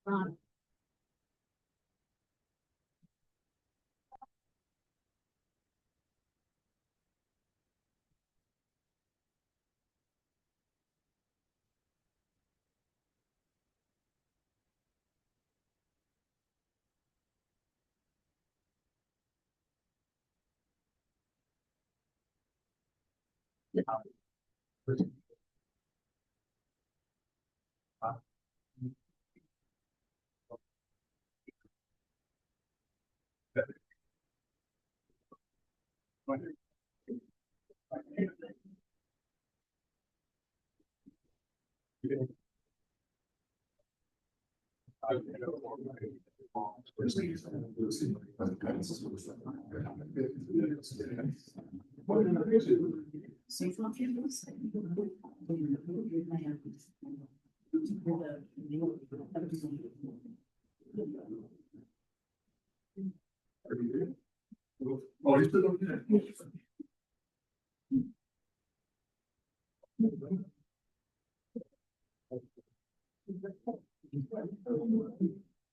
Oh, you still don't.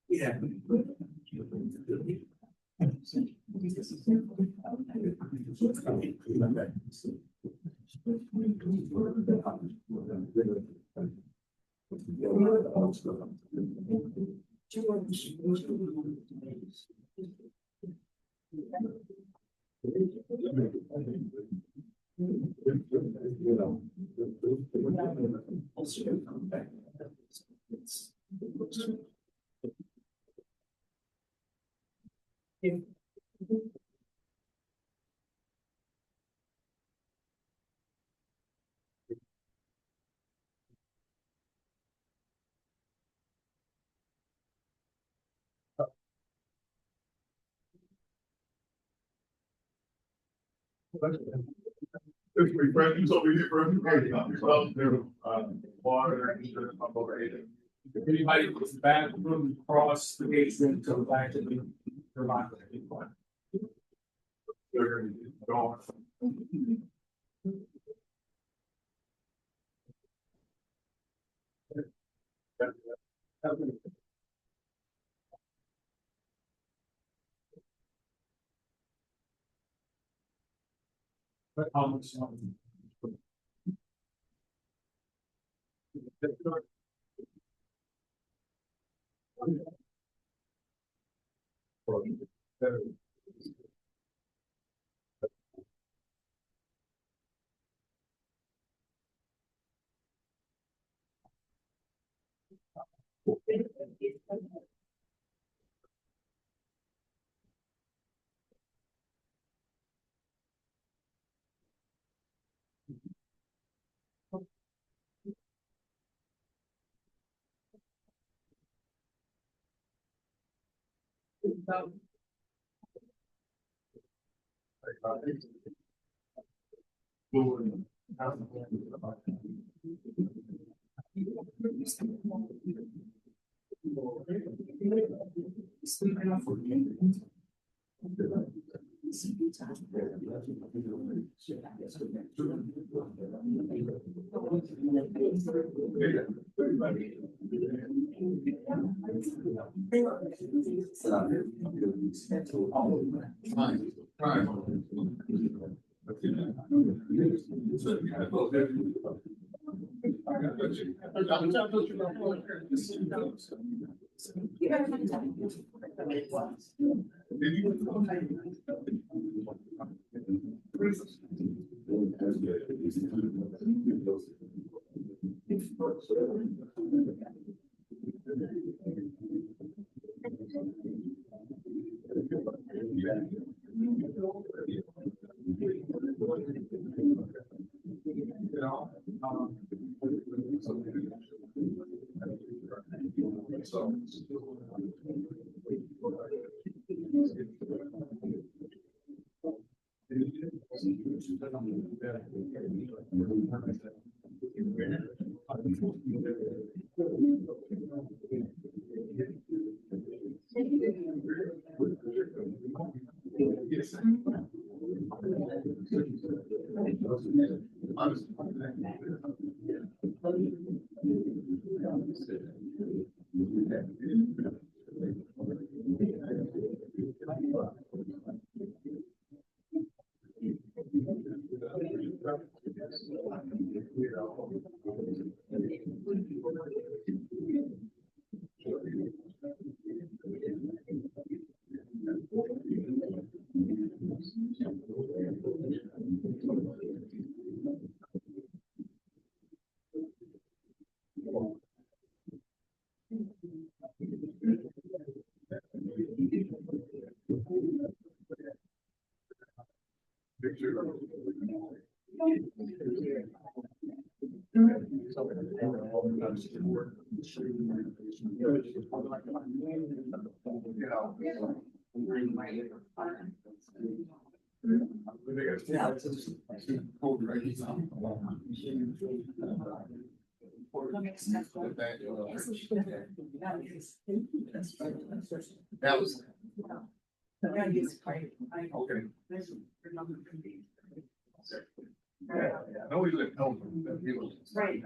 Yeah. There's refreshments over here for everybody. Water, if anybody goes to the bathroom, cross the gate room to the back of the provide anyone. They're going. But how much? That was okay. No, we live home. Right.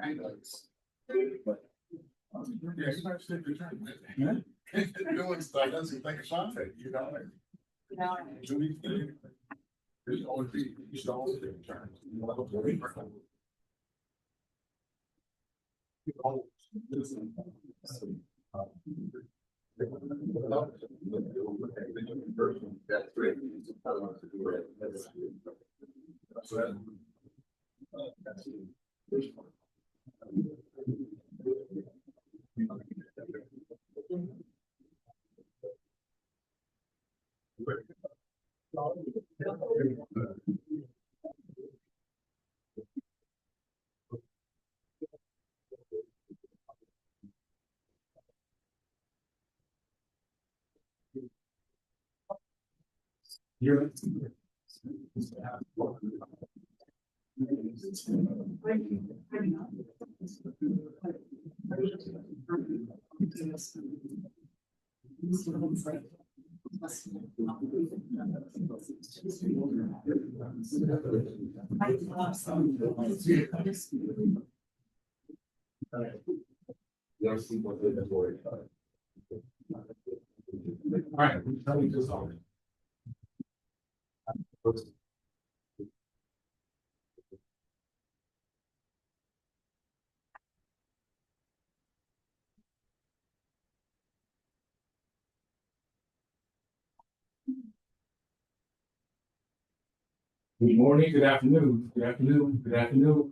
Doing stuff doesn't think it's on it, you know. There's always be, you should always be returned. That's great. You're all right, tell me this all. Good morning, good afternoon, good afternoon, good afternoon.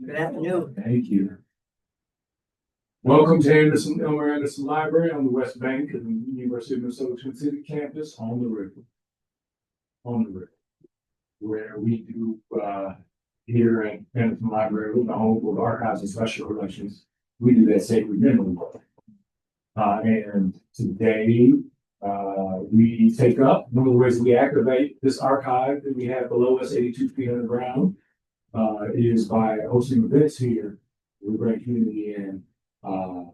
Good afternoon. Thank you. Welcome to Elmer Anderson Library on the West Bank of the University of Minnesota Twin City campus on the river. Where we do here at Anderson Library, the home of archives and special collections, we do that sacred memory work. And today we take up one of the ways we activate this archive that we have below us, 82 feet underground, is by hosting events here. We bring community in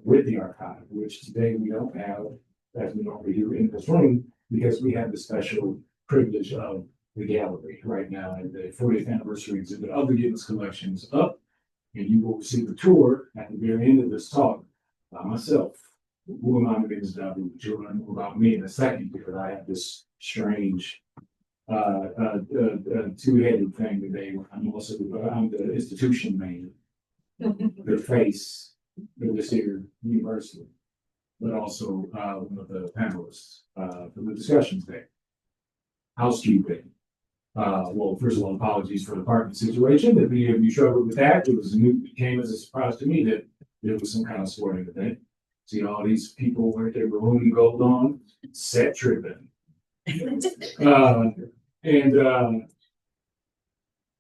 with the archive, which today we don't have, as we normally do in this room, because we have the special privilege of the gallery right now, and the 40th anniversary exhibit of the Gibbons collections up, and you will receive a tour at the very end of this talk by myself. Who am I? My name is Davu. You'll learn more about me in a second, because I have this strange two-headed thing today. I'm the institution man, the face of this here university, but also one of the panelists for the discussions today. Housekeeping. Well, first of all, apologies for the parking situation. If any of you struggled with that, it came as a surprise to me that there was some kind of sporting event. See all these people with their maroon and gold on, set tripping.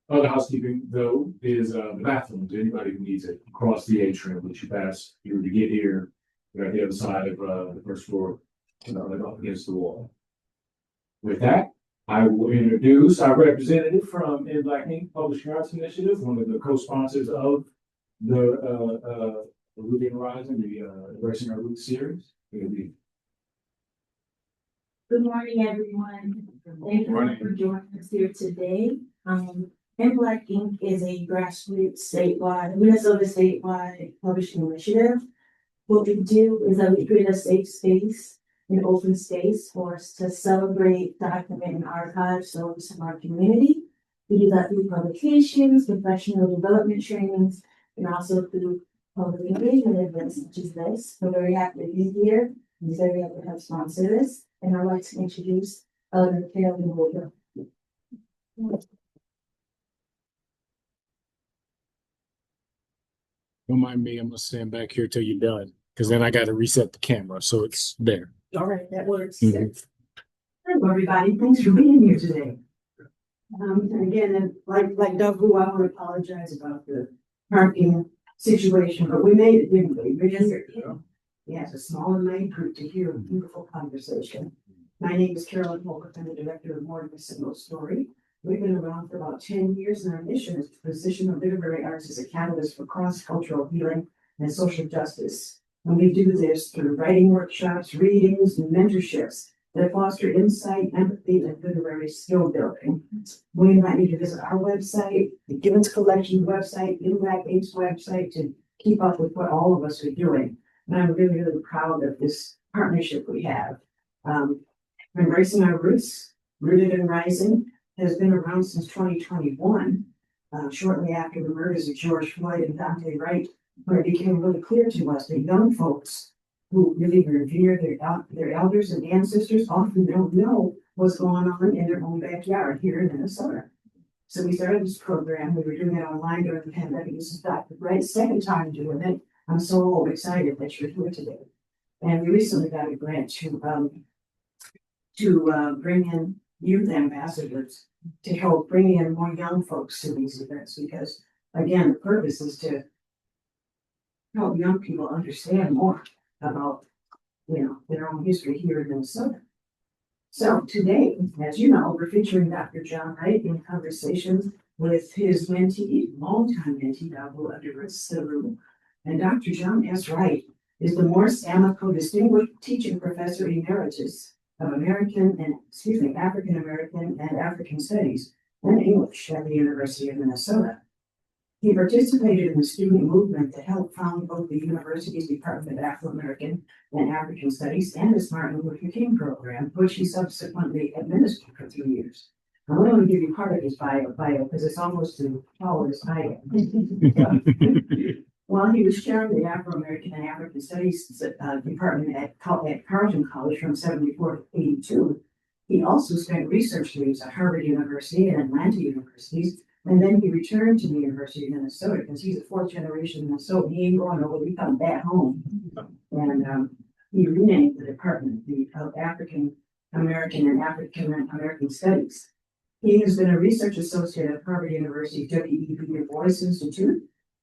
Other housekeeping, though, is the bathrooms. Anybody who needs it across the atrium, which you pass, you were to get here, you're at the other side of the first floor, like up against the wall. With that, I will introduce our representative from In Black Ink Publishing Arts Initiative, one of the co-sponsors of the Rooting Horizon, the Embracing Our Roots series. Good morning, everyone. Thank you for joining us here today. In Black Ink is a grassroots Minnesota statewide publishing initiative. What we do is that we create a safe space, an open space for us to celebrate, document, and archive stories from our community. We do that through publications, professional development trainings, and also through public engagement events such as this. We're very happy to be here. We're very happy to have sponsored this, and I'd like to introduce Carolyn Woodruff. Don't mind me, I'm gonna stand back here till you're done, because then I gotta reset the camera, so it's there. All right, that works. Mhm. Hello, everybody. Thanks for being here today. And again, like Davu, I want to apologize about the parking situation, but we made it, didn't we? Yeah, it's a small and light group to hear a beautiful conversation. My name is Carolyn Holcroft. I'm the director of More Than a Single Story. We've been around for about 10 years, and our mission is to position the literary arts as a catalyst for cross-cultural healing and social justice. And we do this through writing workshops, readings, and mentorships that foster insight, empathy, and literary skill building. We invite you to visit our website, the Gibbons Collection website, Impact Inc.'s website, to keep up with what all of us are doing. And I'm really, really proud of this partnership we have. Embracing Our Roots, Rooted and Rising, has been around since 2021, shortly after the murders of George Floyd and Dante Wright, where it became really clear to us that young folks who really revere their elders and ancestors often don't know what's going on in their own backyard here in Minnesota. So we started this program. We were doing it online during the pandemic. This is Dr. Wright's second time doing it. I'm so excited that you're here today. And we recently got a grant to bring in youth ambassadors to help bring in more young folks to these events, because again, the purpose is to help young people understand more about, their own history here in Minnesota. So today, as you know, we're featuring Dr. John Wright in conversations with his mentee, longtime mentee, Davu Seru. And Dr. John S. Wright is the Morse Amico Distinguished Teaching Professor Emeritus of African American and African Studies and English at the University of Minnesota. He participated in the student movement that helped found both the university's Department of Afro-American and African Studies and the Martin Luther King program, which he subsequently administered for 3 years. I'm only going to give you part of his bio because it's almost as tall as I am. While he was chair of the Afro-American and African Studies department at Carleton College from 74 to 82, he also spent research leaves at Harvard University and Atlanta universities, and then he returned to the University of Minnesota because he's a fourth generation Minnesotan. He ain't going over, he come back home. And he renamed the department of African American and African American Studies. He has been a research associate at Harvard University's W.E.B. Du Bois Institute,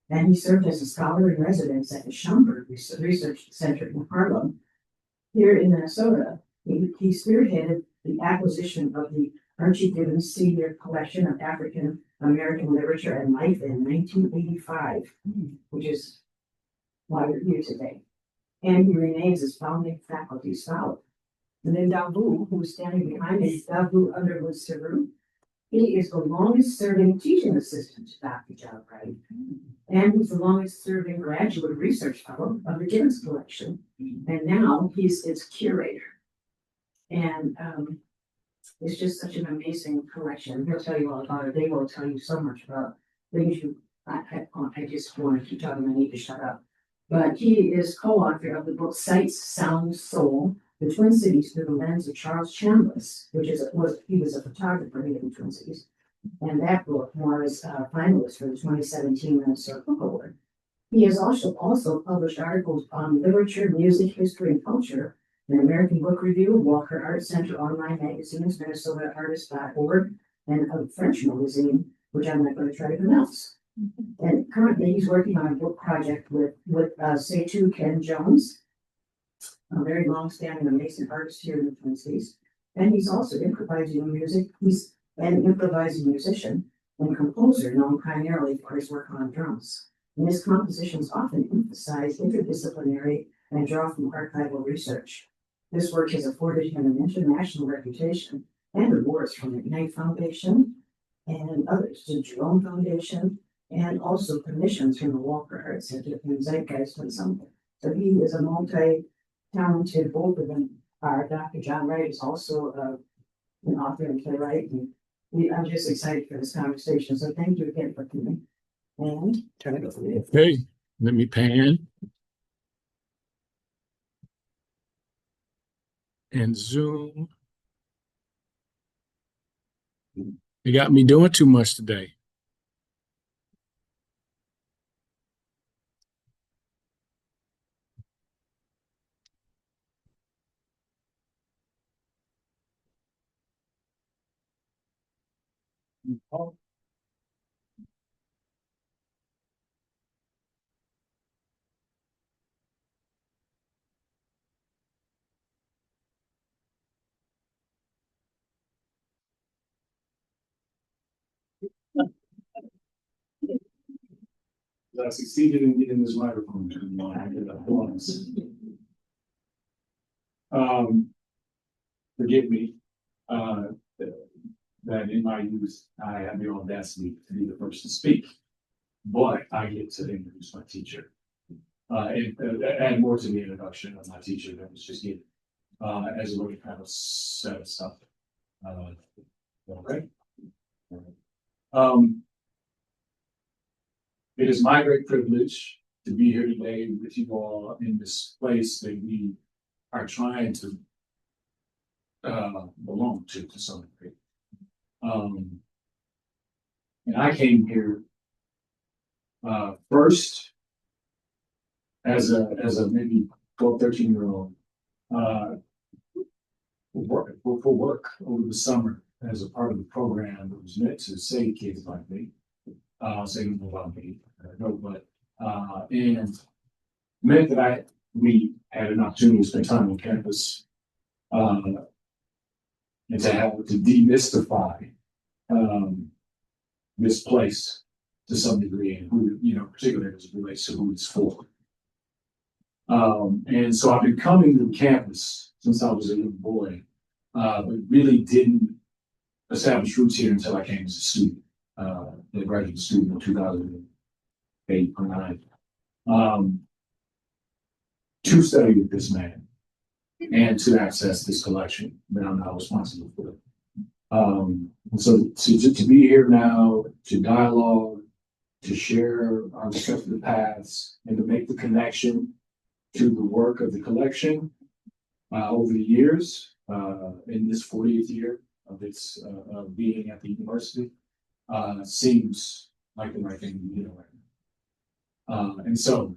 and he served as a scholar in residence at the Schomburg Research Center in Harlem. Here in Minnesota, he spearheaded the acquisition of the Archie Gibbons Senior Collection of African American Literature and Life in 1985, which is why we're here today. And he remains as founding faculty scholar. And then Davu, who is standing behind me, Davu Underwood Seru. He is the longest serving teaching assistant to Dr. John Wright. And he's the longest serving graduate research fellow of the Gibbons Collection. And now he's its curator. And it's just such an amazing collection. He'll tell you all about it. They will tell you so much about things I just want to keep talking. I need to shut up. But he is co-author of the book Sights, Sounds, Soul, The Twin Cities Through the Lens of Charles Chambliss, he was a photographer here in the Twin Cities. And that book was a finalist for the 2017 Minnesota Book Award. He has also published articles on literature, music, history, and culture in American Book Review, Walker Art Center online magazines, MinnesotaArtist.org, and a French magazine, which I'm not going to try to pronounce. And currently he's working on a book project with Setu Ken Jones, a very long-standing amazing artist here in the Twin Cities. And he's also improvising music. He's an improvising musician and composer known primarily for his work on drums. And his compositions often emphasize interdisciplinary and draw from archival research. This work has afforded him an international reputation and awards from the Ignite Foundation and others, the Jerome Foundation, and also commissions from the Walker Art Center and Zeitgeist Ensemble. So he is a multi-talented, both of them are. Dr. John Wright is also an author and playwright, and I'm just excited for this conversation, so thank you again for coming. And turn it over to you. Okay, let me pan and zoom. You got me doing too much today. I succeeded in getting this microphone. I did that once. Forgive me, that in my youth, I had the audacity to be the first to speak, but I get to introduce my teacher. And add more to the introduction of my teacher that was just given, as a way to kind of set us up. Okay. It is my great privilege to be here today with you all in this place that we are trying to belong to some degree. And I came here first as a maybe 12, 13-year-old for work over the summer as a part of the program that was meant to save kids like me. Saying more about me, but and meant that we had an opportunity to spend time on campus, and to have to demystify this place to some degree, and who, particularly as it relates to who it's for. And so I've been coming to campus since I was a little boy, but really didn't establish roots here until I came as a student. A graduate student in 2008 or 9, to study with this man and to access this collection that I'm now responsible for. So to be here now, to dialogue, to share our respective paths, and to make the connection to the work of the collection over the years, in this 40th year of its being at the university, seems like the right thing to be doing right now. And so,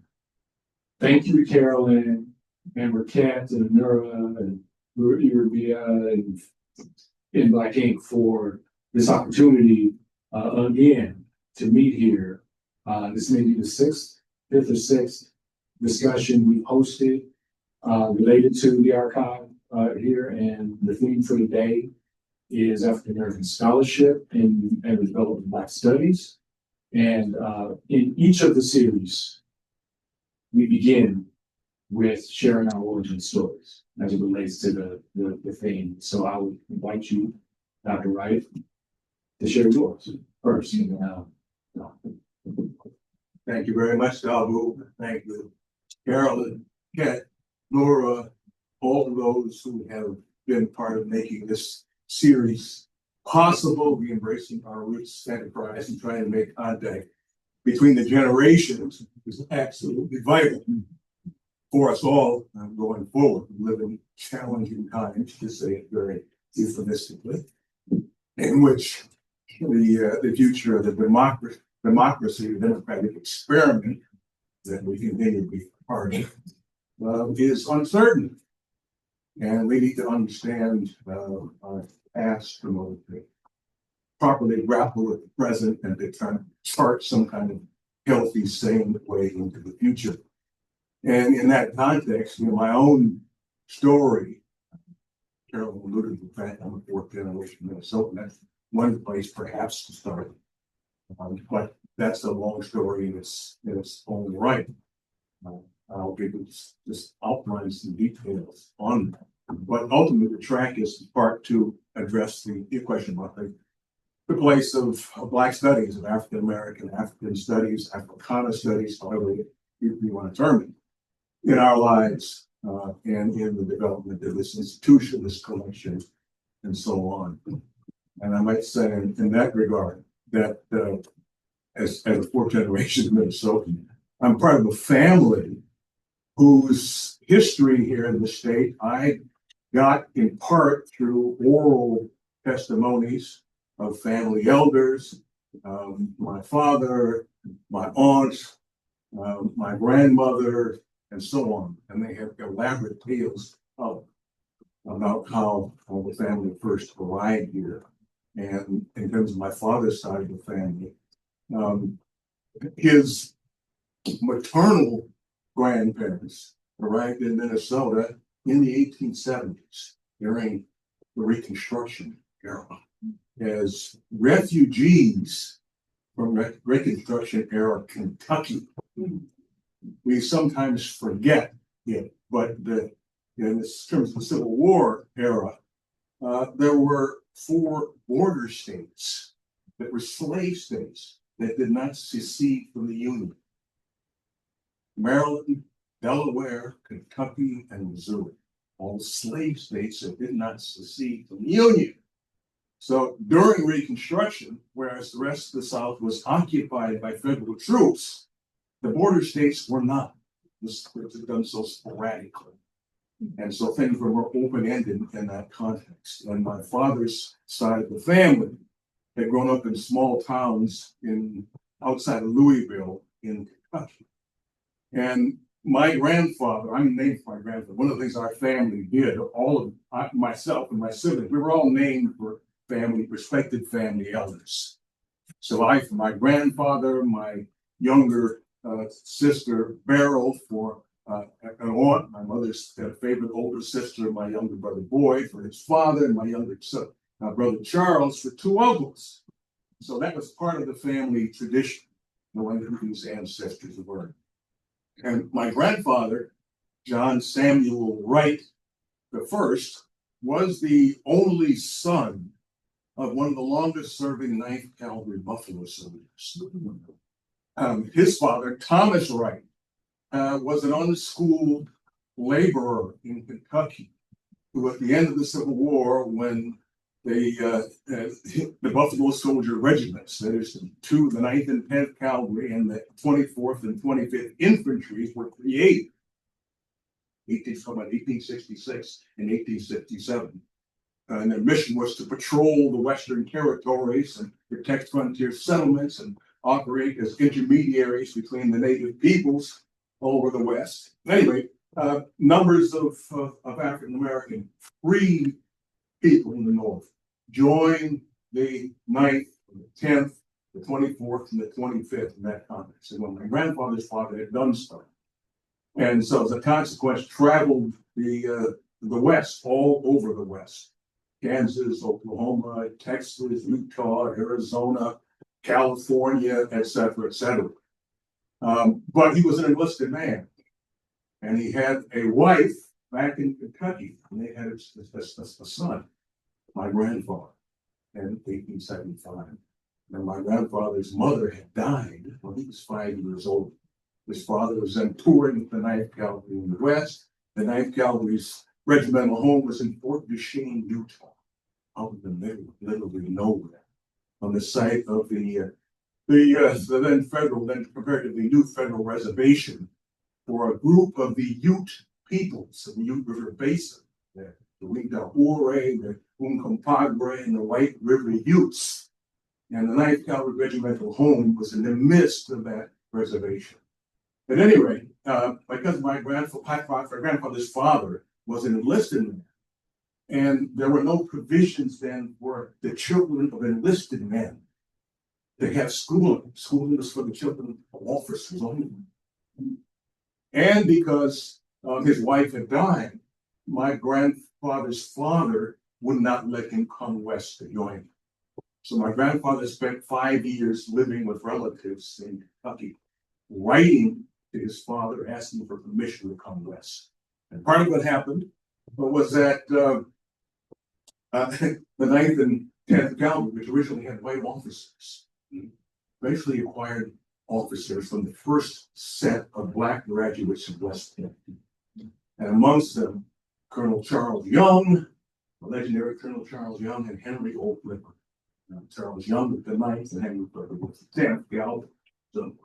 thank you to Carolyn and Raquette and Nura and Urubia and Black Ink for this opportunity again to meet here. This may be the fifth or sixth discussion we hosted related to the archive here, and the theme for today is African American scholarship and the development of Black studies. And in each of the series, we begin with sharing our origin stories as it relates to the theme. So I would invite you, Dr. Wright, to share yours first. Thank you very much, Davu. Thank you, Carolyn, Kat, Nora, all of those who have been part of making this series possible. We embracing our roots enterprise and trying to make contact between the generations is absolutely vital for us all going forward. We live in challenging times, to say it very euphemistically, in which the future of the democracy, the democratic experiment that we continue to be part of, is uncertain. And we need to understand our past in order to properly grapple with the present and to try to chart some kind of healthy, sane way into the future. And in that context, my own story, Carol alluded to the fact I'm a fourth generation Minnesotan. That's one place perhaps to start. But that's a long story in its own right. I'll give you just outline some details on that. But ultimately, the track is part to address the question about the place of Black studies, of African American, African studies, Africana studies, however you want to term it, in our lives and in the development of this institution, this collection, and so on. And I might say in that regard that as a fourth generation Minnesotan, I'm part of a family whose history here in the state I got in part through oral testimonies of family elders, my father, my aunt, my grandmother, and so on. And they have elaborate tales about how the family first arrived here. And in terms of my father's side of the family, his maternal grandparents arrived in Minnesota in the 1870s during the Reconstruction era as refugees from Reconstruction era Kentucky. We sometimes forget it, but in terms of the Civil War era, there were 4 border states that were slave states that did not secede from the Union: Maryland, Delaware, Kentucky, and Missouri, all slave states that did not secede from the Union. So during Reconstruction, whereas the rest of the South was occupied by federal troops, the border states were not. This was done so sporadically. And so things were more open-ended in that context. And my father's side of the family had grown up in small towns outside of Louisville in Kentucky. And my grandfather, I'm named for my grandfather. One of the things our family did, all of myself and my siblings, we were all named for respected family elders. So for my grandfather, my younger sister Beryl, for an aunt, my mother's favorite older sister, my younger brother Boy for his father, and my younger brother Charles for 2 uncles. So that was part of the family tradition, knowing who these ancestors were. And my grandfather, John Samuel Wright the first, was the only son of one of the longest serving 9th Cavalry Buffalo soldiers. His father, Thomas Wright, was an unschooled laborer in Kentucky, who at the end of the Civil War, when the Buffalo Soldier regiments, that is the 9th and 10th Cavalry and the 24th and 25th Infantry were created, 1866 and 1867. And their mission was to patrol the Western territories and protect frontier settlements and operate as intermediaries between the native peoples all over the West. Anyway, numbers of African American free people in the North joined the 9th, the 10th, the 24th, and the 25th in that context. And when my grandfather's father had done so, and so as a consequence, traveled the West, all over the West. Kansas, Oklahoma, Texas, Utah, Arizona, California, et cetera, et cetera. But he was an enlisted man, and he had a wife back in Kentucky, and they had a son, my grandfather, in 1875. And my grandfather's mother had died when he was 5 years old. His father was then touring with the 9th Cavalry in the West. The 9th Cavalry's regimental home was in Fort Duchesne, Utah, out in the middle, literally nowhere, on the site of the then comparatively new federal reservation for a group of the Ute peoples of the Ute River Basin, the Wingdahore, the Uncompahgre, and the White River Utes. And the 9th Cavalry regimental home was in the midst of that reservation. At any rate, because my grandfather's father was an enlisted man, and there were no provisions then for the children of enlisted men to have schooling. Schooling was for the children of officers only. And because his wife had died, my grandfather's father would not let him come west to join him. So my grandfather spent 5 years living with relatives in Kentucky, writing to his father, asking for permission to come west. And part of what happened was that the 9th and 10th Cavalry, which originally had white officers, eventually acquired officers from the first set of black graduates of West Point. And amongst them, Colonel Charles Young, the legendary Colonel Charles Young, and Henry Oak Ripper. Charles Young with the ninth and Henry Further with the 10th, Gallup. So,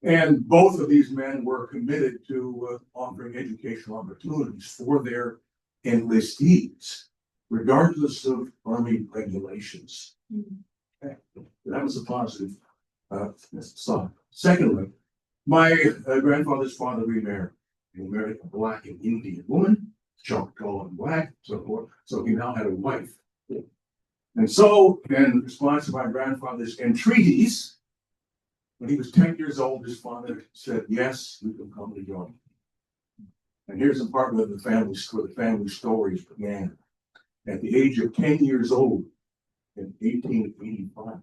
and both of these men were committed to offering educational opportunities for their enlistees, regardless of Army regulations. Okay. That was a positive sign. Secondly, my grandfather's father remarried. He married a black and Indian woman, Choctaw and black, so forth. So he now had a wife. And so, in response to my grandfather's entreaties, when he was 10 years old, his father said, "Yes, you can come to join." And here's a part where the family stories began. At the age of 10 years old, in 1885,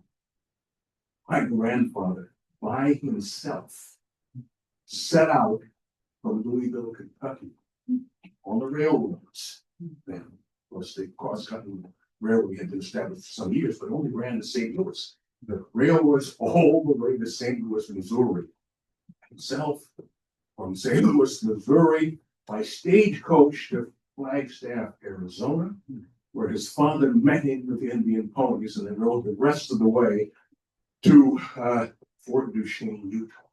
my grandfather, by himself, set out from Louisville, Kentucky, on the railroads. Then, of course, the cross-country railroad had been established for some years, but only ran to St. Louis. The railroads all the way to St. Louis, Missouri. Himself, from St. Louis, Missouri, by stagecoach to Flagstaff, Arizona, where his father met him with the Indian ponies, and then rode the rest of the way to Fort Duchesne, Utah.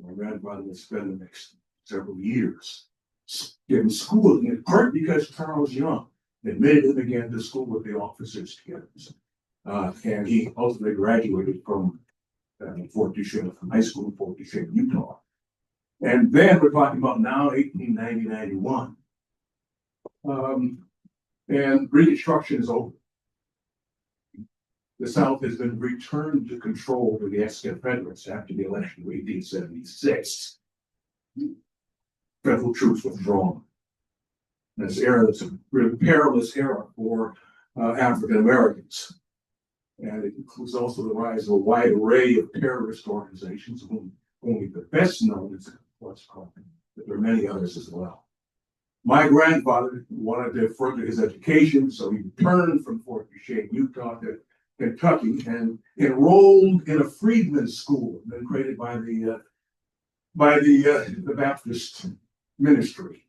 My grandfather would spend the next several years getting schooling, in part because Charles Young admitted him again to school with the officers together. And he ultimately graduated from Fort Duchesne, from high school in Fort Duchesne, Utah. And then we're talking about now 1890, 91. And Reconstruction is over. The South has been returned to control by the ex-Confederates after the election of 1876. Federal troops withdrawn. This era, that's a really perilous era for African Americans. And it includes also the rise of a wide array of terrorist organizations, whom only the best known is what's called, but there are many others as well. My grandfather wanted to further his education, so he returned from Fort Duchesne, Utah to Kentucky and enrolled in a freedmen's school then created by the Baptist ministry.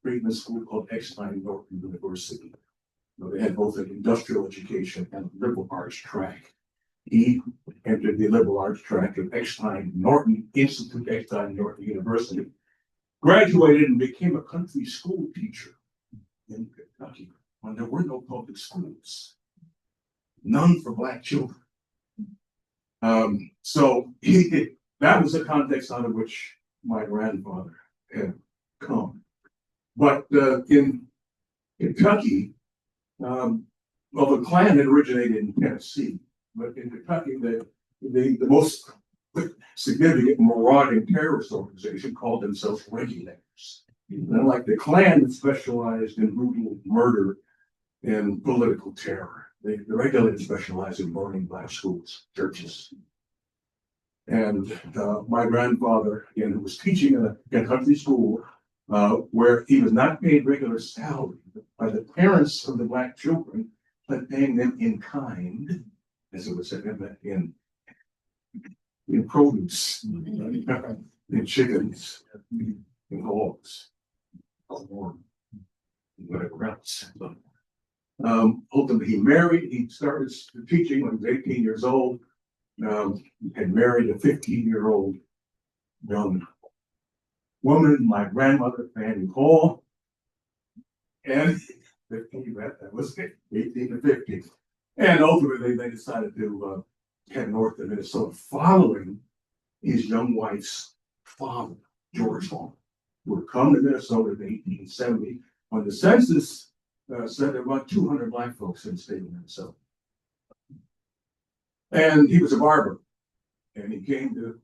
Freedmen's school called Exline Norton University. They had both an industrial education and a liberal arts track. He entered the liberal arts track at Exline Norton Institute, Exline Norton University, graduated and became a country school teacher in Kentucky when there were no public schools, none for Black children. So that was the context out of which my grandfather had come. But in Kentucky, the Klan had originated in Tennessee, but in Kentucky, the most significant marauding terrorist organization called themselves Regulators. And like the Klan that specialized in brutal murder and political terror, the Regulators specialized in burning Black schools, churches. And my grandfather, again, who was teaching in a country school where he was not paid regular salary by the parents of the Black children, but paying them in kind, as it was said, in produce, in chickens, in hogs, corn, whatever else. Ultimately, he married. He started teaching when he was 18 years old. Had married a 15-year-old young woman, my grandmother, Fanny Hall, and 15, that was 18 to 15. And ultimately, they decided to head north to Minnesota, following his young wife's father, George Hall, who had come to Minnesota in 1870 when the census said there were about 200 Black folks in the state of Minnesota. And he was a barber, and he came to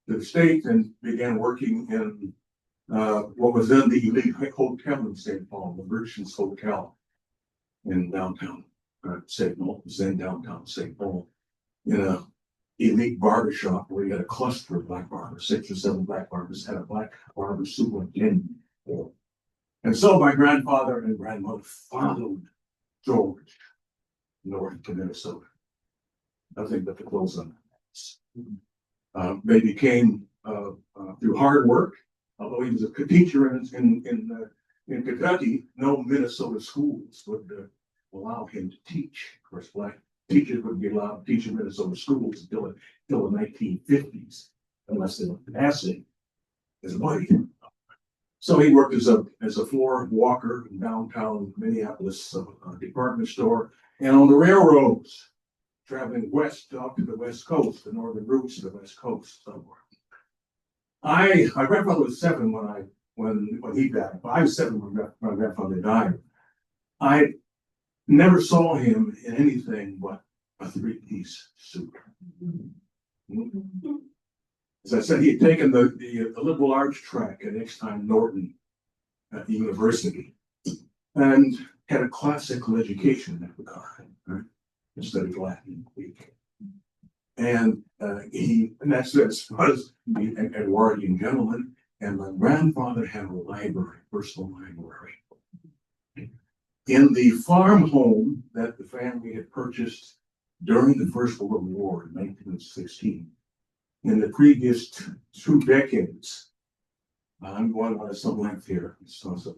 the state and began working in what was then the elite hotel in St. Paul, the Merchants Hotel in downtown St. Paul, was then downtown St. Paul, in a elite barber shop where you had a cluster of Black barbers, 6 or 7 Black barbers, had a Black barber superintendent. And so my grandfather and grandmother followed George north to Minnesota. Nothing but the clothes on that. They became, through hard work, although he was a teacher in Kentucky, no Minnesota schools would allow him to teach. Of course, Black teachers would be allowed to teach in Minnesota schools until the 1950s, unless they went to passing as white. So he worked as a floor walker in downtown Minneapolis, department store, and on the railroads, traveling west up to the West Coast, the northern routes to the West Coast somewhere. My grandfather was 7 when he died. I was 7 when my grandfather died. I never saw him in anything but a 3-piece suit. As I said, he had taken the liberal arts track at Exton Norton at the university and had a classical education in that regard, right? Instead of Latin and Greek. And that's was an Edwardian gentleman. And my grandfather had a library, personal library, in the farm home that the family had purchased during the First World War in 1916. In the previous 2 decades, I'm going on some length here, so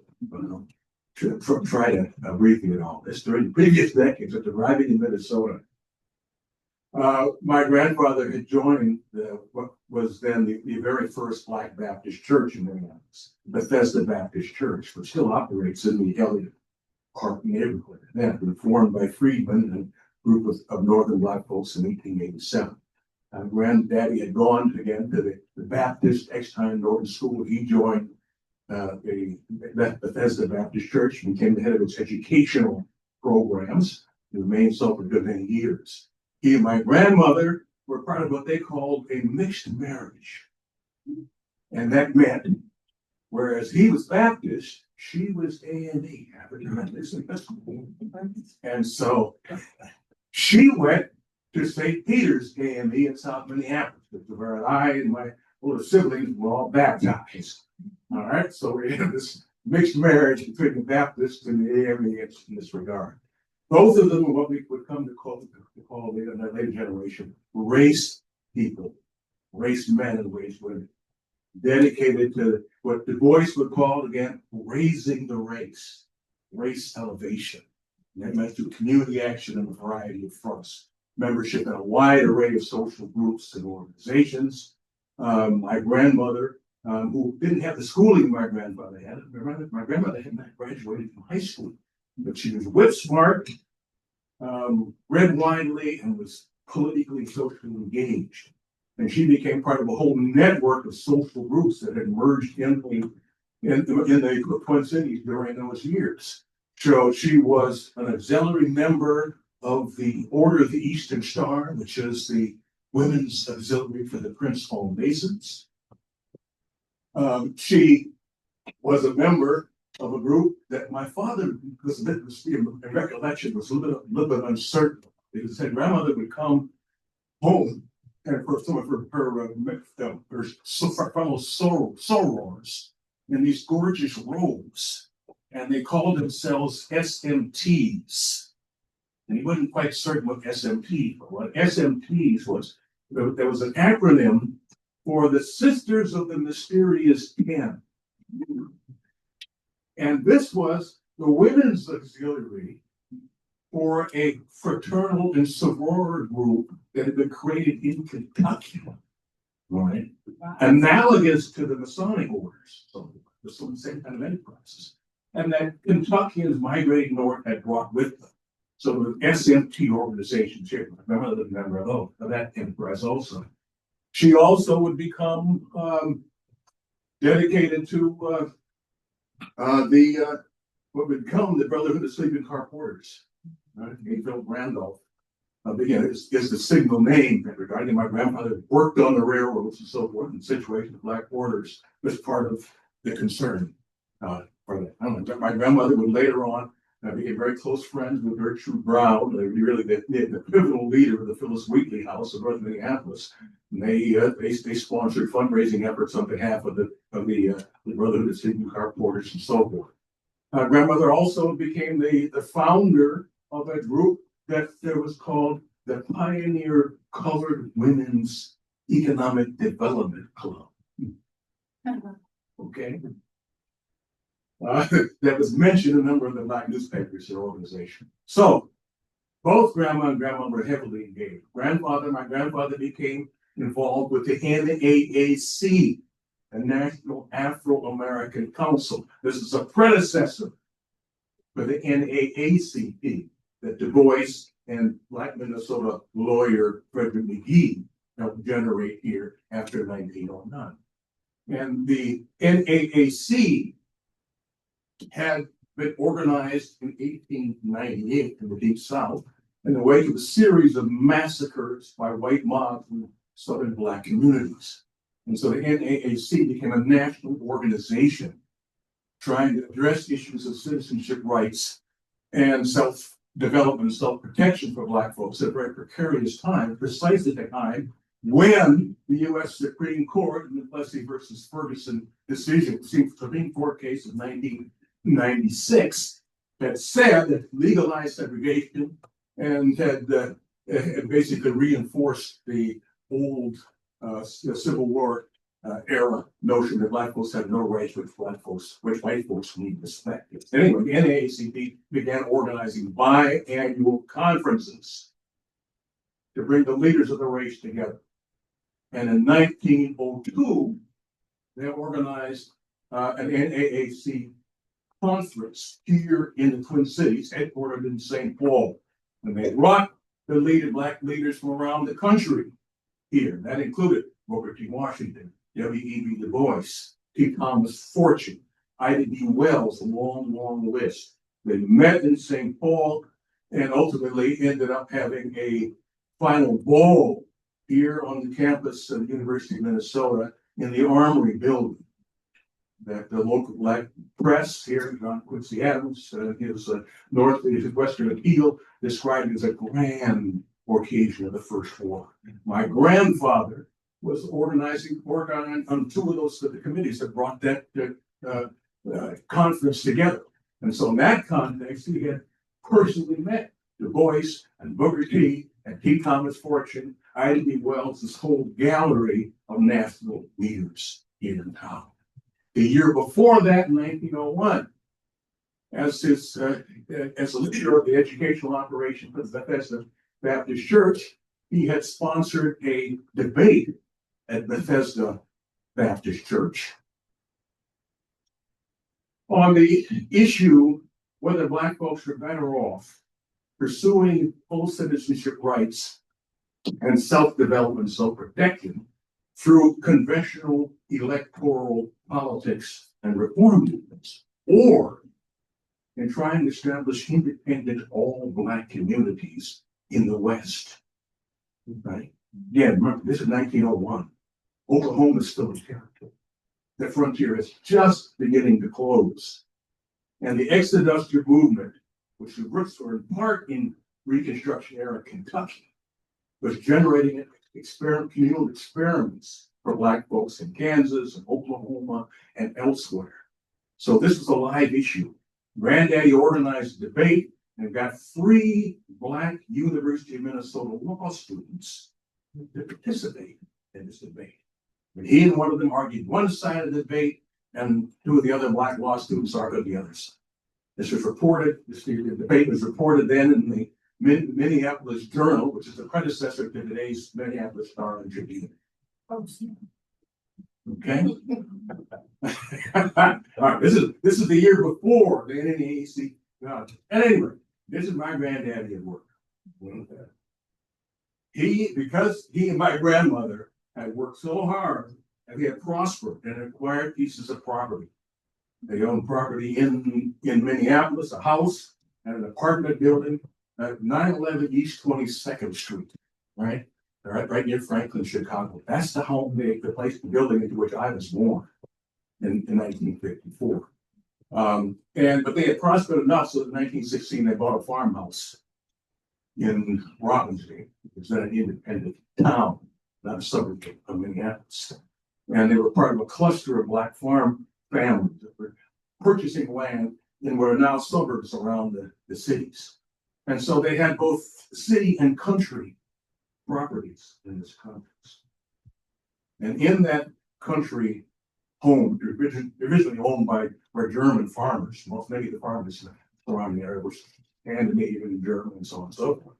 try to abbreviate all this. During the previous decades, after arriving in Minnesota, my grandfather had joined what was then the very first Black Baptist church in Minneapolis, Bethesda Baptist Church, which still operates in the Elliott Park neighborhood. That had been formed by freedmen and a group of northern Black folks in 1887. Granddaddy had gone again to the Baptist Exton Norton School. He joined the Bethesda Baptist Church, became the head of its educational programs, and remained so for a good many years. He and my grandmother were part of what they called a mixed marriage. And that meant, whereas he was Baptist, she was A&E, African Methodist. And so she went to St. Peter's A&E in South Minneapolis, where I and my older siblings were all baptized. All right, so we have this mixed marriage between the Baptists and the A&E in this regard. Both of them are what we would come to call in that later generation race people, race men and race women, dedicated to what Du Bois would call, again, raising the race elevation. And that meant through community action in a variety of fronts, membership in a wide array of social groups and organizations. My grandmother, who didn't have the schooling my grandfather had, my grandmother had not graduated from high school, but she was whip smart, read widely, and was politically, socially engaged. And she became part of a whole network of social groups that had emerged in the Twin Cities during those years. So she was an auxiliary member of the Order of the Eastern Star, which is the women's auxiliary for the Prince Hall Masons. She was a member of a group that my father, because in recollection, was a little bit uncertain, because his grandmother would come home and for some of her fellow sorors in these gorgeous robes, and they called themselves SMTs. And he wasn't quite certain what SMT, but what SMTs was, there was an acronym for the Sisters of the Mysterious 10. And this was the women's auxiliary for a fraternal and sorority group that had been created in Kentucky, right? Analogous to the Masonic orders, so the same kind of enterprises. And that Kentuckians migrating north had brought with them. So the SMT organizations here, my mother was a member of that enterprise also. She also would become dedicated to what would become the Brotherhood of Sleeping Car Porters. Right? Philip Randolph, again, is the signal name regarding my grandfather worked on the railroads and so forth, and the situation of Black porters was part of the concern for that. I don't know, my grandmother would later on became very close friends with Gertrude Brown, really the pivotal leader of the Phyllis Wheatley House of North Minneapolis. And they sponsored fundraising efforts on behalf of the Brotherhood of Sleeping Car Porters and so forth. Grandmother also became the founder of a group that was called the Pioneer Colored Women's Economic Development Club. Okay. That was mentioned in a number of the Black newspapers, their organization. So Both grandma and grandma were heavily engaged. My grandfather became involved with the NAAC, the National Afro-American Council. This is a predecessor for the NAACP that Du Bois and Black Minnesota lawyer Frederick McGee helped generate here after 1909. And the NAAC had been organized in 1898 in the Deep South in the wake of a series of massacres by white mobs in Southern Black communities. And so the NAAC became a national organization trying to address issues of citizenship rights and self-development, self-protection for Black folks at a very precarious time, precisely the time when the U.S. Supreme Court in the Plessy versus Ferguson decision, the Supreme Court case of 1996, had said that legalized segregation and had basically reinforced the old Civil War era notion that Black folks had no rights, which white folks need respect. Anyway, the NAACP began organizing biannual conferences to bring the leaders of the race together. And in 1902, they organized an NAAC conference here in the Twin Cities, headquartered in St. Paul. And they brought the Black leaders from around the country here. That included Booker T. Washington, W.E.B. Du Bois, T. Thomas Fortune, Ida B. Wells, a long, long list. They met in St. Paul and ultimately ended up having a final ball here on the campus of the University of Minnesota in the Armory building. That the local Black press here, John Quincy Adams, his Western Appeal, described as a grand occasion of the First War. My grandfather was organizing on two of those the committees that brought that conference together. And so in that context, he had personally met Du Bois and Booker T. and T. Thomas Fortune, Ida B. Wells, this whole gallery of national leaders here in town. The year before that, in 1901, as a leader of the educational operation for the Bethesda Baptist Church, he had sponsored a debate at Bethesda Baptist Church on the issue whether Black folks are better off pursuing full citizenship rights and self-development, self-protection through conventional electoral politics and reform movements, or in trying to establish independent all-Black communities in the West. Right? Yeah, remember, this is 1901. Oklahoma is still in territory. The frontier is just beginning to close. And the Exodusters movement, which the roots were in part in Reconstruction era Kentucky, was generating communal experiments for Black folks in Kansas and Oklahoma and elsewhere. So this was a live issue. Granddaddy organized a debate and got 3 Black University of Minnesota law students to participate in this debate. And he and one of them argued one side of the debate, and 2 of the other Black law students argued the other side. This debate was reported then in the Minneapolis Journal, which is the predecessor to today's Minneapolis Star and Tribune. Okay. All right. This is the year before the NAAC. And anyway, this is my granddaddy at work. Because he and my grandmother had worked so hard and they had prospered and acquired pieces of property. They owned property in Minneapolis, a house and an apartment building at 911 East 22nd Street, right? Right near Franklin, Chicago. That's the home, the building into which I was born in 1954. But they had prospered enough so that in 1916 they bought a farmhouse in Robbinsdale, which is then an independent town, not a suburb of Minneapolis. And they were part of a cluster of Black farm families that were purchasing land in what are now suburbs around the cities. And so they had both city and country properties in this context. And in that country home, originally owned by German farmers, many of the farmers surrounding the area were animated in German and so on and so forth.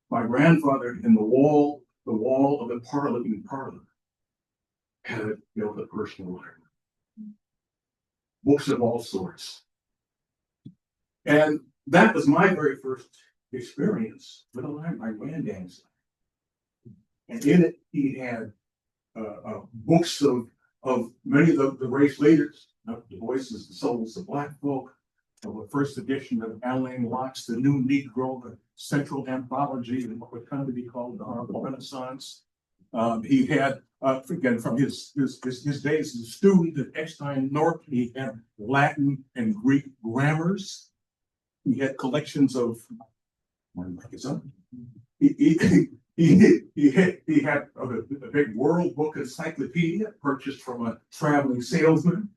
My grandfather in the wall of the parlor had built a personal library. Books of all sorts. And that was my very first experience with a library, my granddad's library. And in it, he had books of many of the race leaders, the voices, the souls of Black folk, of the first edition of Alain Locke's The New Negro, the central anthology, and what would come to be called the Harlem Renaissance. He had, again, from his days as a student at Eckstein North, he had Latin and Greek grammars. He had collections of, he had a big World Book Encyclopedia purchased from a traveling salesman,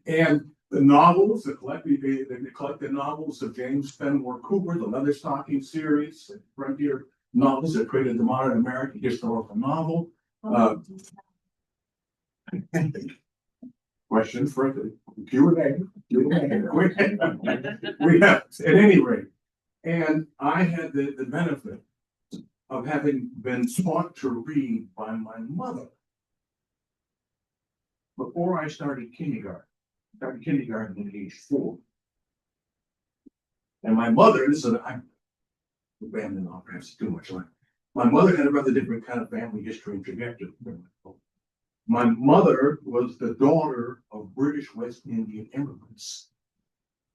and the novels, they collected novels of James Fenimore Cooper, the Leatherstocking series, the Frontier novels that created the modern American historical novel. Question for the Q&A. We have, at any rate, and I had the benefit of having been taught to read by my mother before I started kindergarten. I started kindergarten at age 4. And my mother, I'm abandoning all perhaps too much. My mother had a rather different kind of family history and trajectory. My mother was the daughter of British West Indian immigrants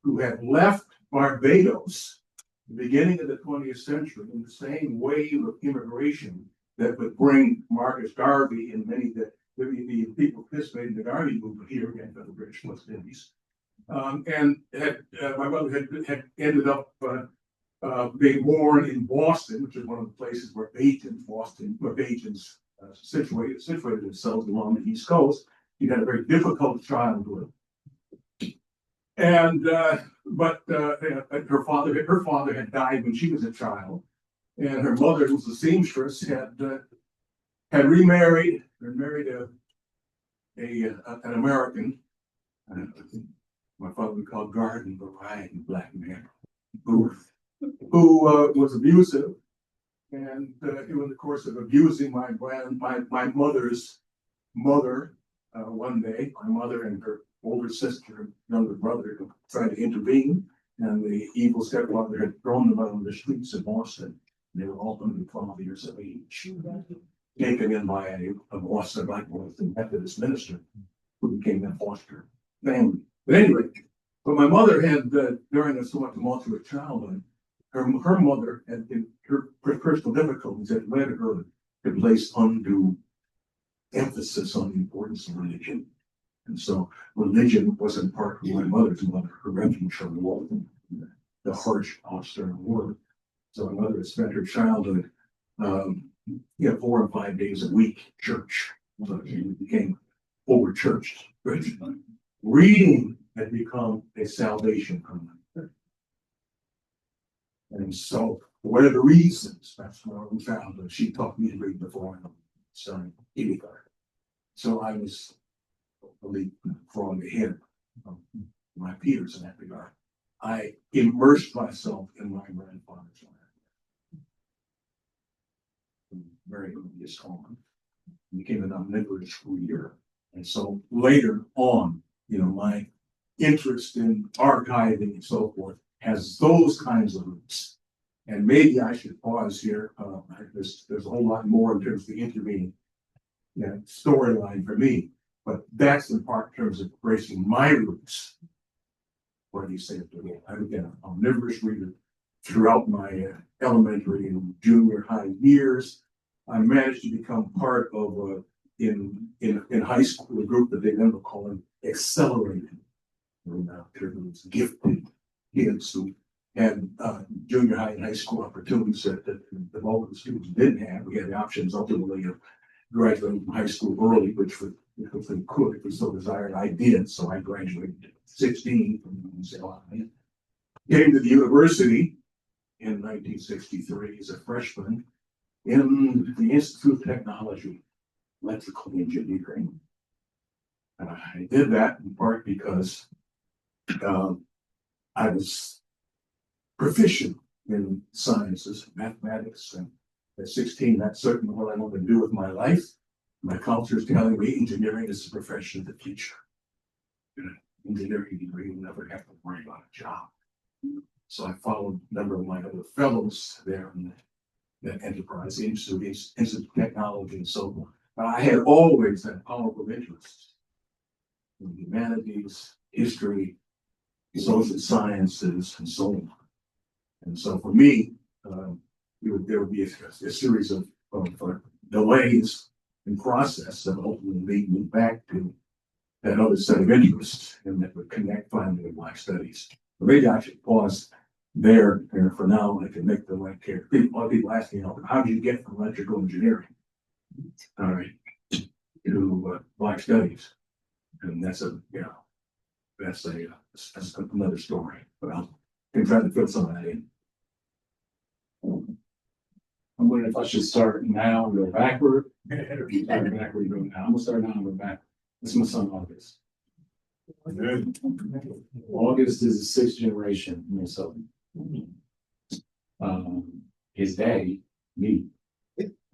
who had left Barbados at the beginning of the 20th century in the same wave of immigration that would bring Marcus Garvey and many of the people participating in the Garvey movement here again from the British West Indies. And my mother had ended up being born in Boston, which is one of the places where Bajans situated themselves along the East Coast. She had a very difficult childhood, and but her father had died when she was a child, and her mother, who was a seamstress, had remarried and married an American. My father would call garden variety black man who was abusive. And in the course of abusing my mother's mother, one day, my mother and her older sister and younger brother tried to intervene, and the evil stepfather had thrown them out on the streets of Boston. They were all under 12 years of age, taken in by a Boston Black Methodist minister who became their foster family. But anyway, but my mother had, during a somewhat tumultuous childhood, her mother had her personal difficulties that led her to place undue emphasis on the importance of religion. And so religion wasn't part of my mother's her refuge from the harsh, austere world. So my mother had spent her childhood, 4 or 5 days a week church. So she became over churched. Reading had become a salvation for her. And so, for whatever reasons, that's my own childhood, she taught me to read before I started kindergarten. So I was really falling ahead of my peers in that regard. I immersed myself in my grandfather's life. Very earliest on. Became an omnivorous reader. And so later on, my interest in archiving and so forth has those kinds of roots. And maybe I should pause here. There's a whole lot more in terms of the intervening storyline for me, but that's in part in terms of embracing my roots. What do you say to me? I've been an omnivorous reader throughout my elementary and junior high years. I managed to become part of in high school a group that they then were calling accelerated. Terms gifted kids who had junior high and high school opportunities that the bulk of the students didn't have. We had the options ultimately of graduating from high school early, which if we could, if we so desired, I did. So I graduated at 16 from UCLA. Came to the university in 1963 as a freshman in the Institute of Technology, Electrical Engineering. And I did that in part because I was proficient in sciences, mathematics, and at 16, that's certainly what I want to do with my life. My culture is telling me engineering is the profession of the future. You know, engineering degree will never have to worry about a job. So I followed a number of my other fellows there in that enterprise, Institute of Technology and so on. But I had always that powerful interest in humanities, history, social sciences, and so on. And so for me, there would be a series of delays in process that ultimately lead me back to that other set of interests and that would connect finally with my studies. But maybe I should pause there and for now. I can make the link here. A lot of people ask me, how do you get from electrical engineering, all right, to Black studies? And that's another story. But I can try to fit some of that in. I'm wondering if I should start now and go backward. Or keep starting backward and go now. I'm gonna start now and go back. It's my son August. August is the sixth generation Minnesota. His daddy, me.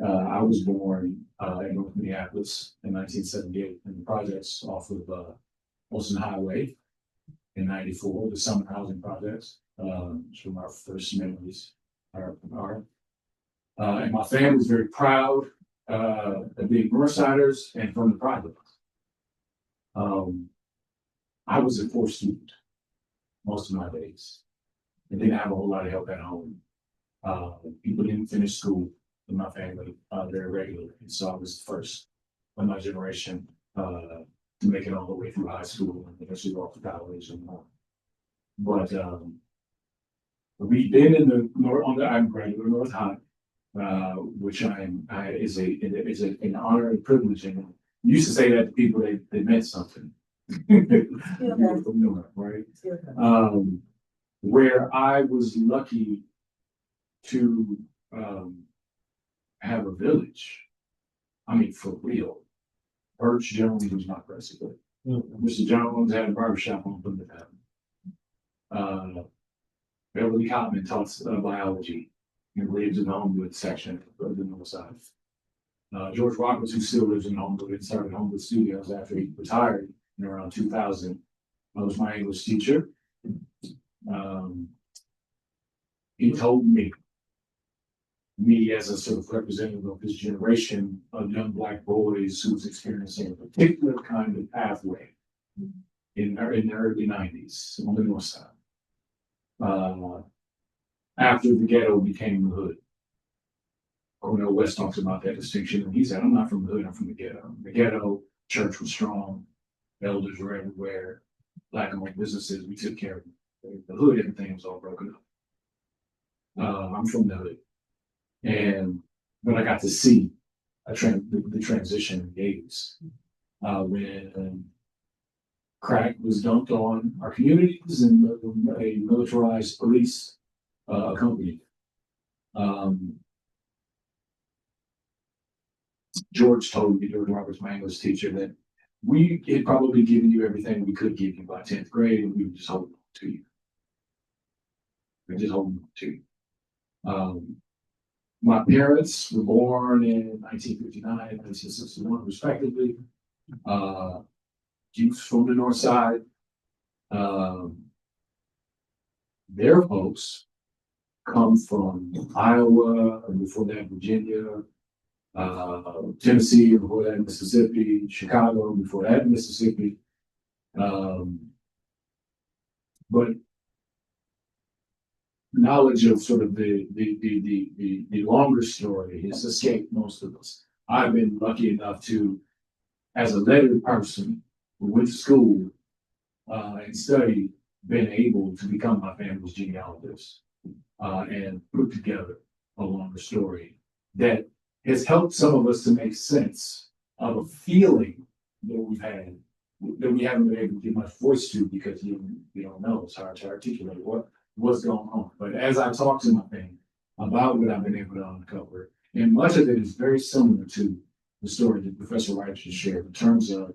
I was born in North Minneapolis in 1978 in the projects off of Olson Highway in '94, the summer housing projects. From our first memories. And my family was very proud of being Northsiders and from the projects. I was a poor student most of my days and didn't have a whole lot of help at home. People didn't finish school in my family very regularly. And so I was the first of my generation to make it all the way through high school and eventually go off to college and more. But we've been in the I'm graduate of North High, which is an honor and privilege. And you used to say that to people they meant something. From North, right? Where I was lucky to have a village. I mean, for real. Birch Jones was my president. Mr. Jones had a barbershop on Plymouth Avenue. Beverly Cotman taught biology and lives in the Homewood section of the north side. George Roberts, who still lives in Homewood and started Homewood Studios after he retired in around 2000, was my English teacher. He told me as a sort of representative of his generation of young Black boys who was experiencing a particular kind of pathway in the early 90s on the north side. After the ghetto became the hood. Cornel West talks about that distinction, and he said, I'm not from the hood, I'm from the ghetto. The ghetto, church was strong, elders were everywhere, Black-owned businesses, we took care of them. The hood, everything was all broken up. I'm from the hood. But I got to see the transition in the 80s when crack was dumped on our communities and a militarized police accompanied. George Roberts, my English teacher, that we had probably given you everything we could give you by 10th grade, and we would just hold on to you. We just hold on to you. My parents were born in 1959 and 1961, respectively. Youth from the north side. Their folks come from Iowa, and before that, Virginia, Tennessee, before that, Mississippi, Chicago, before that, Mississippi. But knowledge of sort of the longer story has escaped most of us. I've been lucky enough to, as a lettered person who went to school and studied, been able to become my family's genealogist and put together a longer story that has helped some of us to make sense of a feeling that we've had that we haven't been able to give much voice to because you don't know. It's hard to articulate what's going on. But as I talk to my family about what I've been able to uncover, and much of it is very similar to the story that Professor Wright just shared in terms of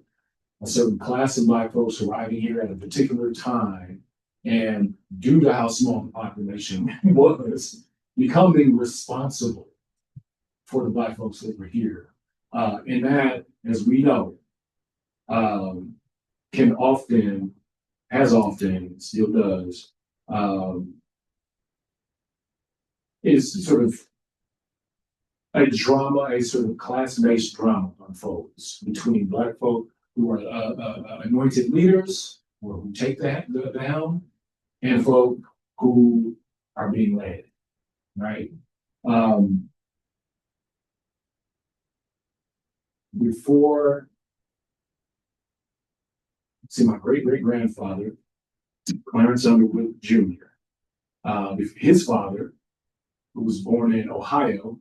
a certain class of Black folks arriving here at a particular time And due to how small the population was, becoming responsible for the Black folks that were here. And that, as we know, can often, has often, still does, is sort of a drama, a sort of class-based drama unfolds between Black folk who are anointed leaders or who take the helm, and folk who are being led, right? Before, see, my great-great-grandfather, Clarence Underwood Jr., his father, who was born in Ohio,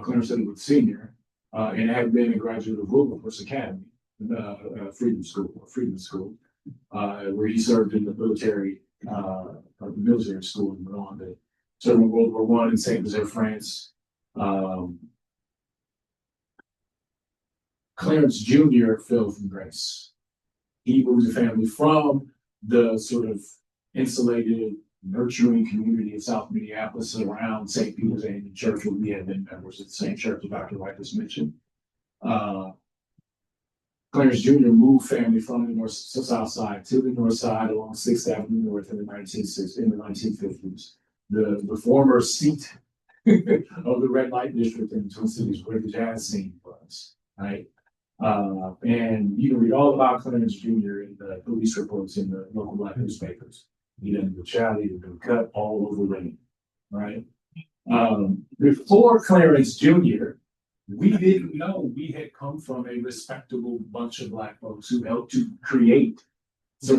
Clarence Underwood Sr., and had been a graduate of Wilberforce Academy, Freedom School, where he served in the military school and went on to serve in World War I in Saint Nazaire, France. Clarence Jr. fell from grace. He moved the family from the sort of insulated, nurturing community of South Minneapolis around St. Peter's Anglican Church, where we had been members of the same church that Dr. Wright just mentioned. Clarence Jr. moved family from the north to south side to the north side along 6th Avenue North in the 1950s. The former seat of the red light district in the Twin Cities, where the jazz scene was, right? And you can read all about Clarence Jr. in the police reports in the local Black newspapers. He done the child, he been cut all over Reading, right? Before Clarence Jr., we didn't know we had come from a respectable bunch of Black folks who helped to create who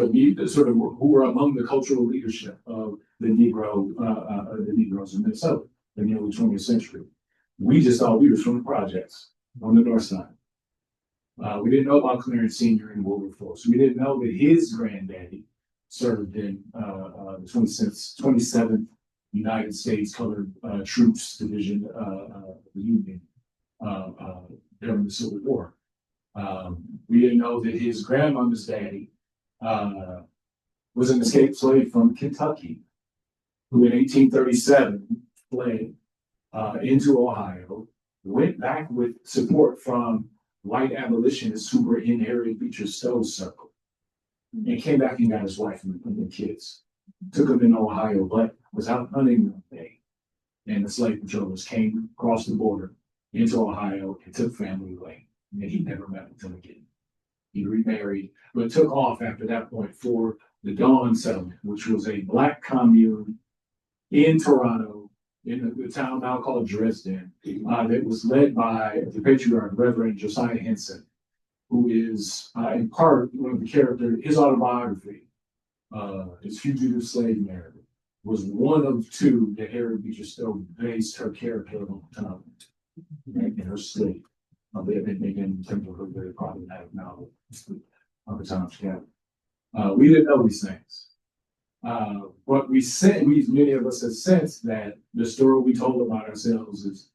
were among the cultural leadership of the Negroes in Minnesota in the early 20th century. We just thought we were from the projects on the north side. We didn't know about Clarence Sr. and Wilberforce. We didn't know that his granddaddy served in the 27th United States Colored Troops Division, the Union, during the Civil War. We didn't know that his grandmother's daddy was an escaped slave from Kentucky, who in 1837 fled into Ohio, went back with support from white abolitionists who were in Harriet Beecher Stowe's circle, and came back and got his wife and the kids. Took them in Ohio, but was out hunting one day, and the slave patrollers came across the border into Ohio and took family away, and he never met with them again. He remarried, but took off after that point for the Dawn Settlement, which was a Black commune in Toronto, in the town now called Dresden, that was led by the patriarch, Reverend Josiah Henson, who is in part one of the characters. His autobiography, his fugitive slave narrative, was one of two that Harriet Beecher Stowe based her character on in her sleep. They have been making her very problematic novel of the time she had. We didn't know these things. But many of us have sensed that the story we told about ourselves is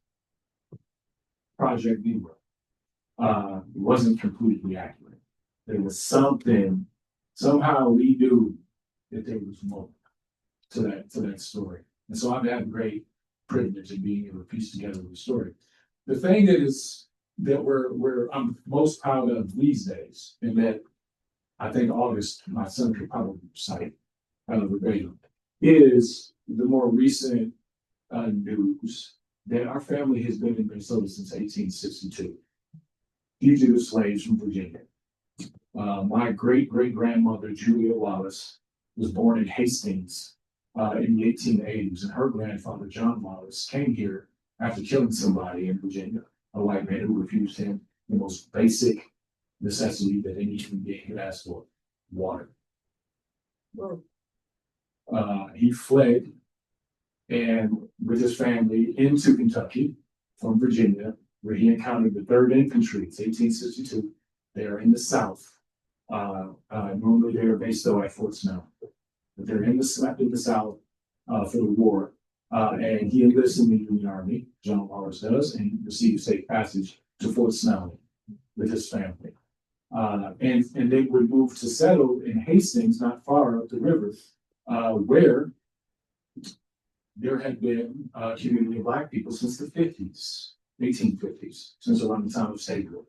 Project Negro. Wasn't completely accurate. There was something, somehow we knew that there was more to that story. And so I've had great privilege of being able to piece together the story. The thing that I'm most proud of these days, and that I think August, my son, could probably cite verbatim, is the more recent news that our family has been in Minnesota since 1862. Fugitive slaves from Virginia. My great-great-grandmother, Julia Wallace, was born in Hastings in the 1880s, and her grandfather, John Wallace, came here after killing somebody in Virginia, a white man who refused him the most basic necessity that any human being could ask for, water. Whoa. He fled and with his family into Kentucky from Virginia, where he encountered the 3rd Infantry. It's 1862. They are in the South. Normally they are based though at Fort Snelling, but they're in the South for the war. And he enlists in the Union Army, John Wallace does, and receives safe passage to Fort Snelling with his family. And they would move to settle in Hastings, not far up the river, where there had been a community of Black people since the 50s, 1850s, since around the time of statehood,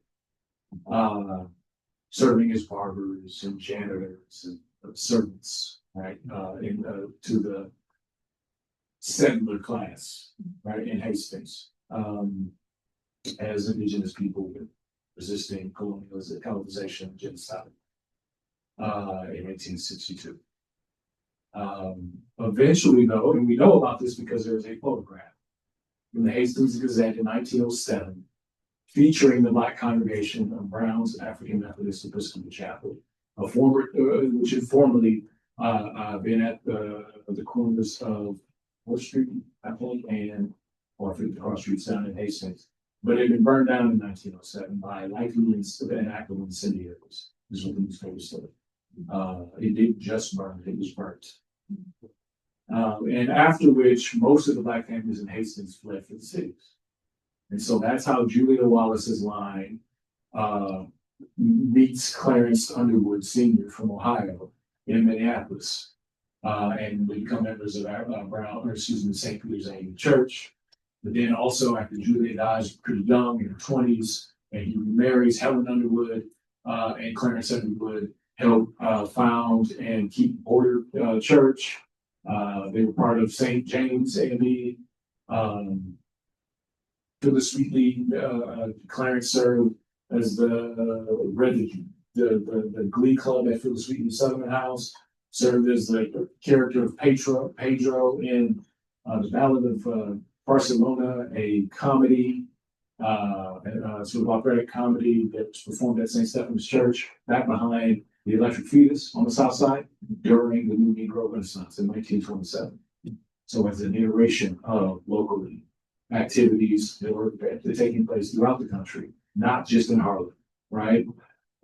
serving as barbers and janitors and servants, right, to the settler class, right, in Hastings, as indigenous people resisting colonization and genocide in 1862. Eventually, though, and we know about this because there's a photograph in the Hastings Gazette in 1907 featuring the Black congregation of Brown's African Methodist Episcopal Chapel, which had formerly been at the corners of 4th Street, I think, or 50 cross streets down in Hastings. But it had been burned down in 1907 by likely an act of incendiaries. This is what the newspaper said. It didn't just burn, it was burnt. And after which, most of the Black families in Hastings fled for the cities. And so that's how Julia Wallace's line meets Clarence Underwood Sr. from Ohio in Minneapolis. And they become members of St. Peter's Anglican Church. But then also after Julia dies pretty young in her 20s, and he remarries Helen Underwood, and Clarence Underwood help found and keep Border Church. They were part of St. James AME. Phyllis Wheatley, Clarence served as the Glee Club at Phyllis Wheatley Southern House, served as the character of Pedro in the Ballad of Barcelona, a comedy, sort of operatic comedy that was performed at St. Stephen's Church, back behind the Electric Fetus on the South Side during the New Negro Renaissance in 1927. So as an iteration of locally activities that were taking place throughout the country, not just in Harlem, right?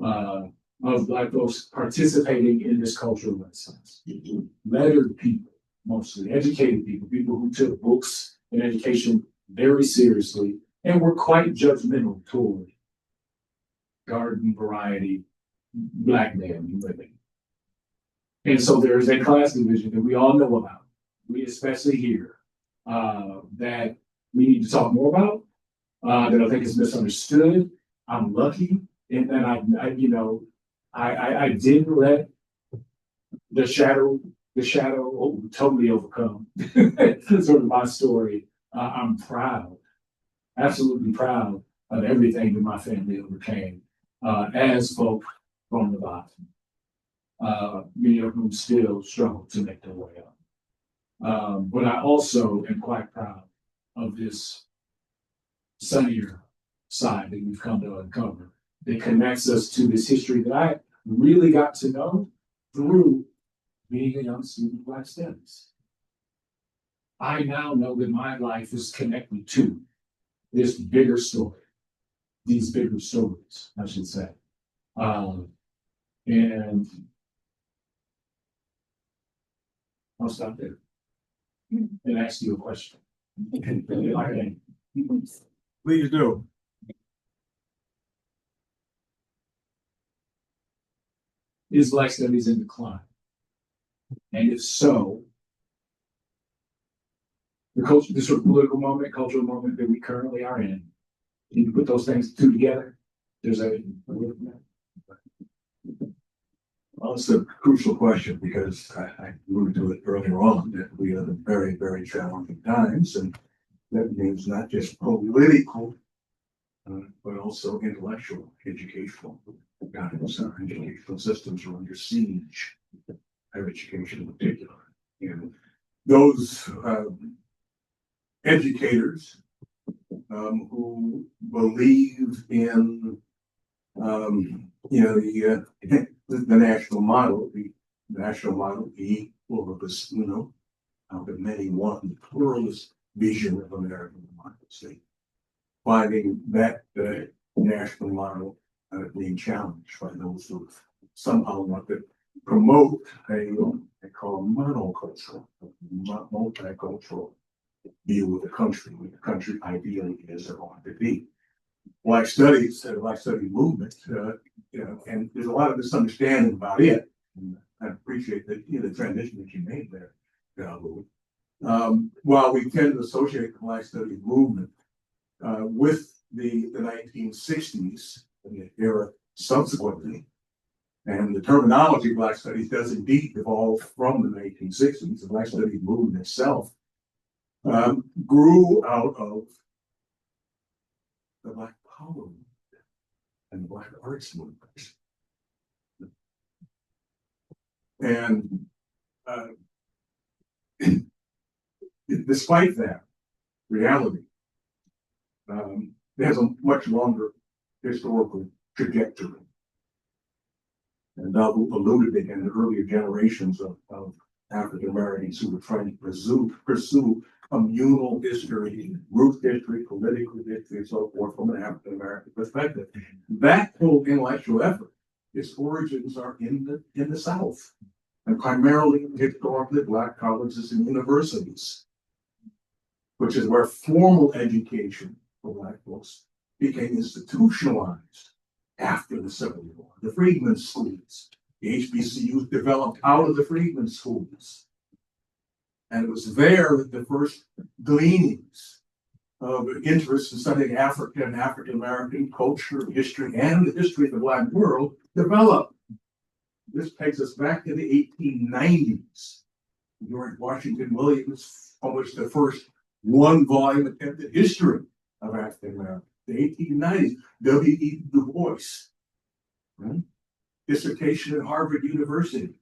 Of Black folks participating in this cultural renaissance. Lettered people, mostly educated people, people who took books and education very seriously and were quite judgmental toward garden variety Black men and women. And so there is a class division that we all know about, we especially here, that we need to talk more about, that I think is misunderstood. I'm lucky in that I didn't let the shadow totally overcome sort of my story. I'm proud, absolutely proud of everything that my family overcame as folk from the bottom. Many of whom still struggle to make their way up. But I also am quite proud of this sunnier side that we've come to uncover that connects us to this history that I really got to know through being a young student of Black Studies. I now know that my life is connected to this bigger story, these bigger stories, I should say. And I'll stop there and ask you a question. Please do. Is Black Studies in decline? And if so, this sort of political moment, cultural moment that we currently are in, can you put those things two together? There's a Well, it's a crucial question because I alluded to it earlier on that we are in very, very challenging times, and that means not just political, but also intellectual, educational guidance. Our educational systems are under siege, higher education in particular. And those educators who believe in the national model, the pluralist, out of many one, the pluralist vision of American democracy, finding that national model being challenged by those who somehow want to promote they call monocultural, multicultural view of the country ideally is or ought to be. Black Studies, the Black Study movement, and there's a lot of misunderstanding about it. And I appreciate the transition that you made there, Davu. While we tend to associate the Black Studies movement with the 1960s and the era subsequently, and the terminology Black Studies does indeed evolve from the 1960s. The Black Studies movement itself grew out of the Black Power movement and the Black Arts movement. And despite that reality, it has a much longer historical trajectory. And Davu alluded it in the earlier generations of African Americans who were trying to pursue communal history, root history, political history, and so forth from an African American perspective. That whole intellectual effort, its origins are in the South, and primarily historically Black colleges and universities, which is where formal education for Black folks became institutionalized after the Civil War. The freedmen schools, the HBCUs developed out of the freedmen schools. And it was there that the first gleanings of interest in studying African and African American culture, history, and the history of the Black world developed. This takes us back to the 1890s. George Washington Williams published the first one-volume attempted history of African Americans. The 1890s, W.E. Du Bois, right? Dissertation at Harvard University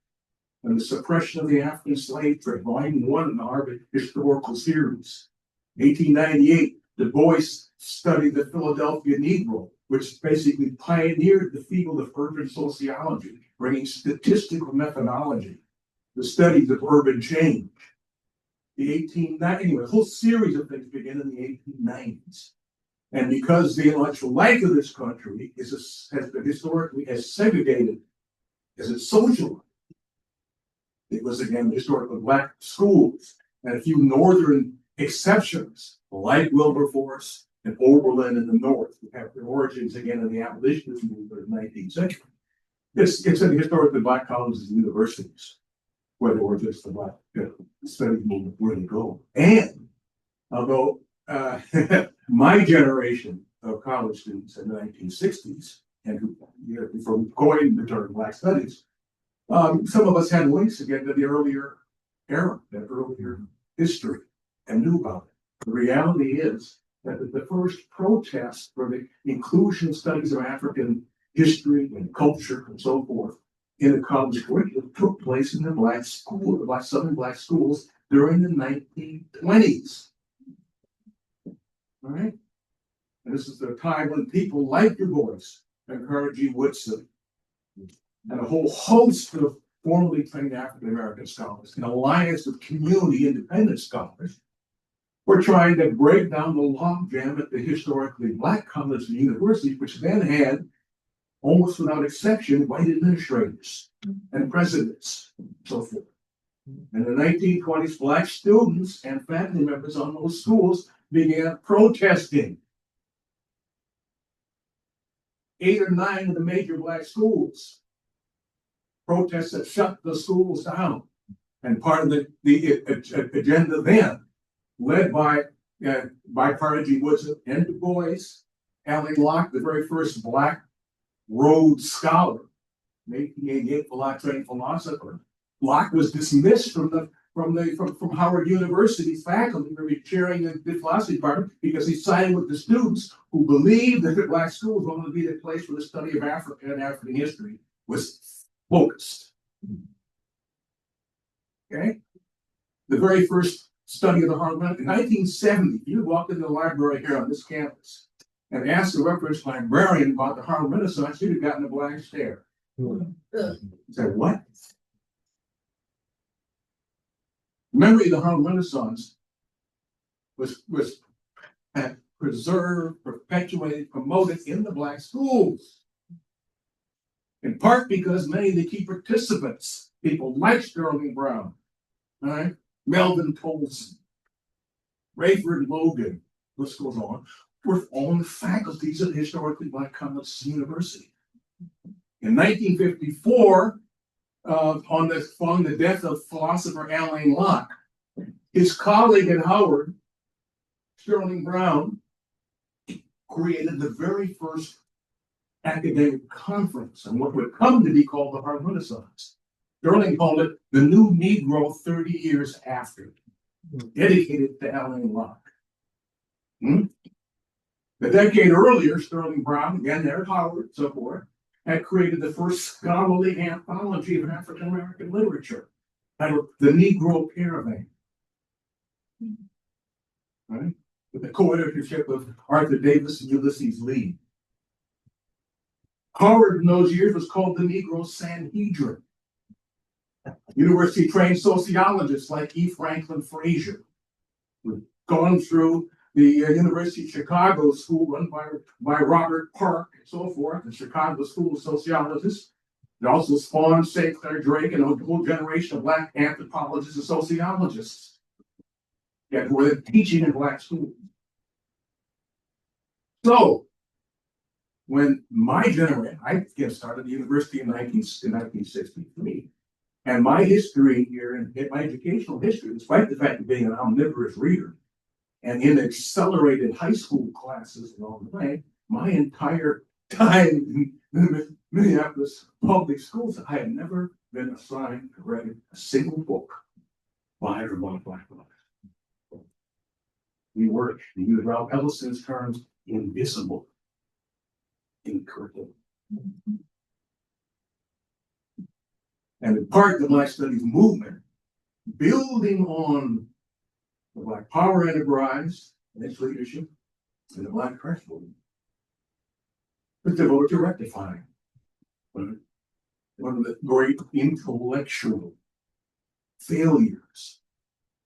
on the suppression of the African slave trade, volume 1 in the Harvard Historical Series. 1898, Du Bois studied the Philadelphia Negro, which basically pioneered the field of urban sociology, bringing statistical methodology, the studies of urban change. Anyway, a whole series of things begin in the 1890s. And because the intellectual life of this country has been historically as segregated as it's socialized, it was again historically Black schools and a few northern exceptions, like Wilberforce and Oberlin in the north, who have their origins again in the abolitionist movement of the 19th century. It's in historically Black colleges and universities where the origins of the Black study movement really go. And although my generation of college students in the 1960s, and who, from coined the term Black Studies, some of us had links again to the earlier era, that earlier history, and knew about it. The reality is that the first protest for the inclusion of studies of African history and culture and so forth in the college curriculum took place in the Black school, the Southern Black schools during the 1920s. All right? And this is the time when people like Du Bois and Carter G. Woodson and a whole host of formerly trained African American scholars, an alliance of community independent scholars, were trying to break down the logjam at the historically Black colleges and universities, which then had, almost without exception, white administrators and presidents, and so forth. In the 1920s, Black students and faculty members on those schools began protesting. 8 or 9 of the major Black schools protests that shut the schools down. And part of the agenda then, led by Carter G. Woodson and Du Bois, Allen Locke, the very first Black Rhodes Scholar, 1888 trained philosopher. Locke was dismissed from Howard University's faculty for chairing the philosophy department because he sided with the students who believed that the Black schools were going to be the place where the study of Africa and African history was focused. Okay? The very first study of the Harlem in 1970, you walked into the library here on this campus and asked the reference librarian about the Harlem Renaissance, you'd have gotten a blank stare. You said, what? Memory of the Harlem Renaissance was preserved, perpetuated, promoted in the Black schools. In part because many of the key participants, people like Sterling Brown, right? Melvin Colson, Rayford Logan, list goes on, were all in the faculties of the historically Black colleges and university. In 1954, following the death of philosopher Alain Locke. His colleague at Howard, Sterling Brown, created the very first academic conference on what would come to be called the Harlem Renaissance. Sterling called it the New Negro 30 years after, dedicated to Alain Locke. A decade earlier, Sterling Brown, again there at Howard, so forth, had created the first scholarly anthology of African American literature, titled The Negro Caravan. Right? With the co-editorship of Arthur Davis and Ulysses Lee. Howard in those years was called the Negro Sanhedrin. University trained sociologists like E. Franklin Frazier, who'd gone through the University of Chicago school run by Robert Park and so forth, the Chicago School of Sociologists. It also spawned St. Clair Drake and a whole generation of Black anthropologists and sociologists who were teaching in Black schools. So, when my generation, I started the university in 1963, and my history here, and my educational history, despite the fact of being an omnivorous reader, and in accelerated high school classes along the way, my entire time in Minneapolis public schools, I had never been assigned to read a single book by or about Black folks. We were, to use Ralph Ellison's terms, invisible in curriculum. And in part, the Black Studies movement, building on the Black Power enterprise and its leadership, and the Black Press movement, was devoted to rectifying one of the great intellectual failures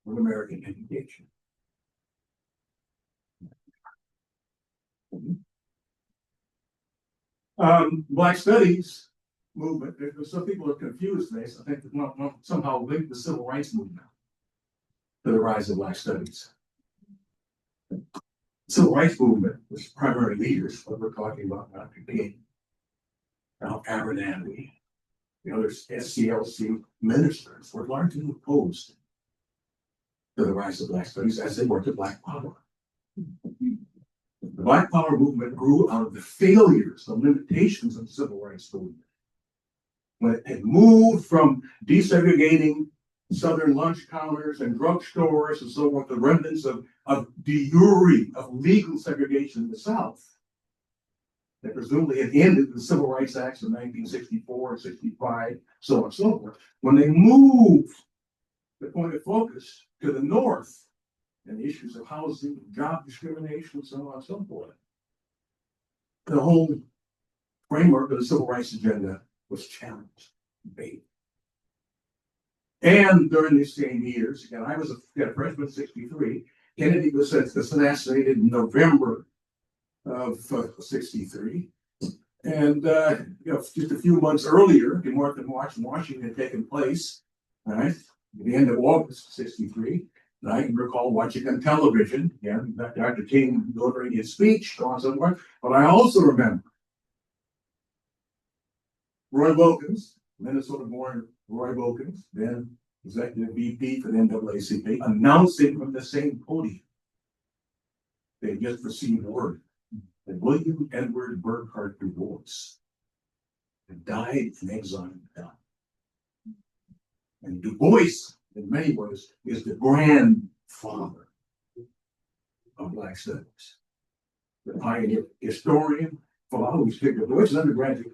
of American education. Black Studies movement, some people are confused this. I think that somehow linked the Civil Rights movement to the rise of Black Studies. The Civil Rights movement was primary leaders, what we're talking about, Dr. King, Ralph Abernathy, the other SCLC ministers were largely opposed to the rise of Black Studies as they were to Black Power. The Black Power movement grew out of the failures, the limitations of the Civil Rights movement. When it had moved from desegregating Southern lunch counters and drugstores and so forth, the remnants of de jure, of legal segregation in the South, that presumably had ended the Civil Rights Acts of 1964, 65, so on and so forth. When they moved the point of focus to the North, and the issues of housing, job discrimination, so on and so forth, the whole framework of the Civil Rights agenda was challenged, debated. And during these same years, again, I was a freshman in 63, Kennedy was assassinated in November of 63. And just a few months earlier, the March on Washington had taken place, right, at the end of August of 63. And I can recall watching on television, again, Dr. King delivering his speech, so on and so forth. But I also remember Roy Wilkins, Minnesota-born Roy Wilkins, then executive VP for the NAACP, announcing from the same podium they just received word that William Edward Burghardt Du Bois had died in exile in Ghana. And Du Bois, in many ways, is the grandfather of Black Studies. The pioneer historian, philosopher. Du Bois' undergraduate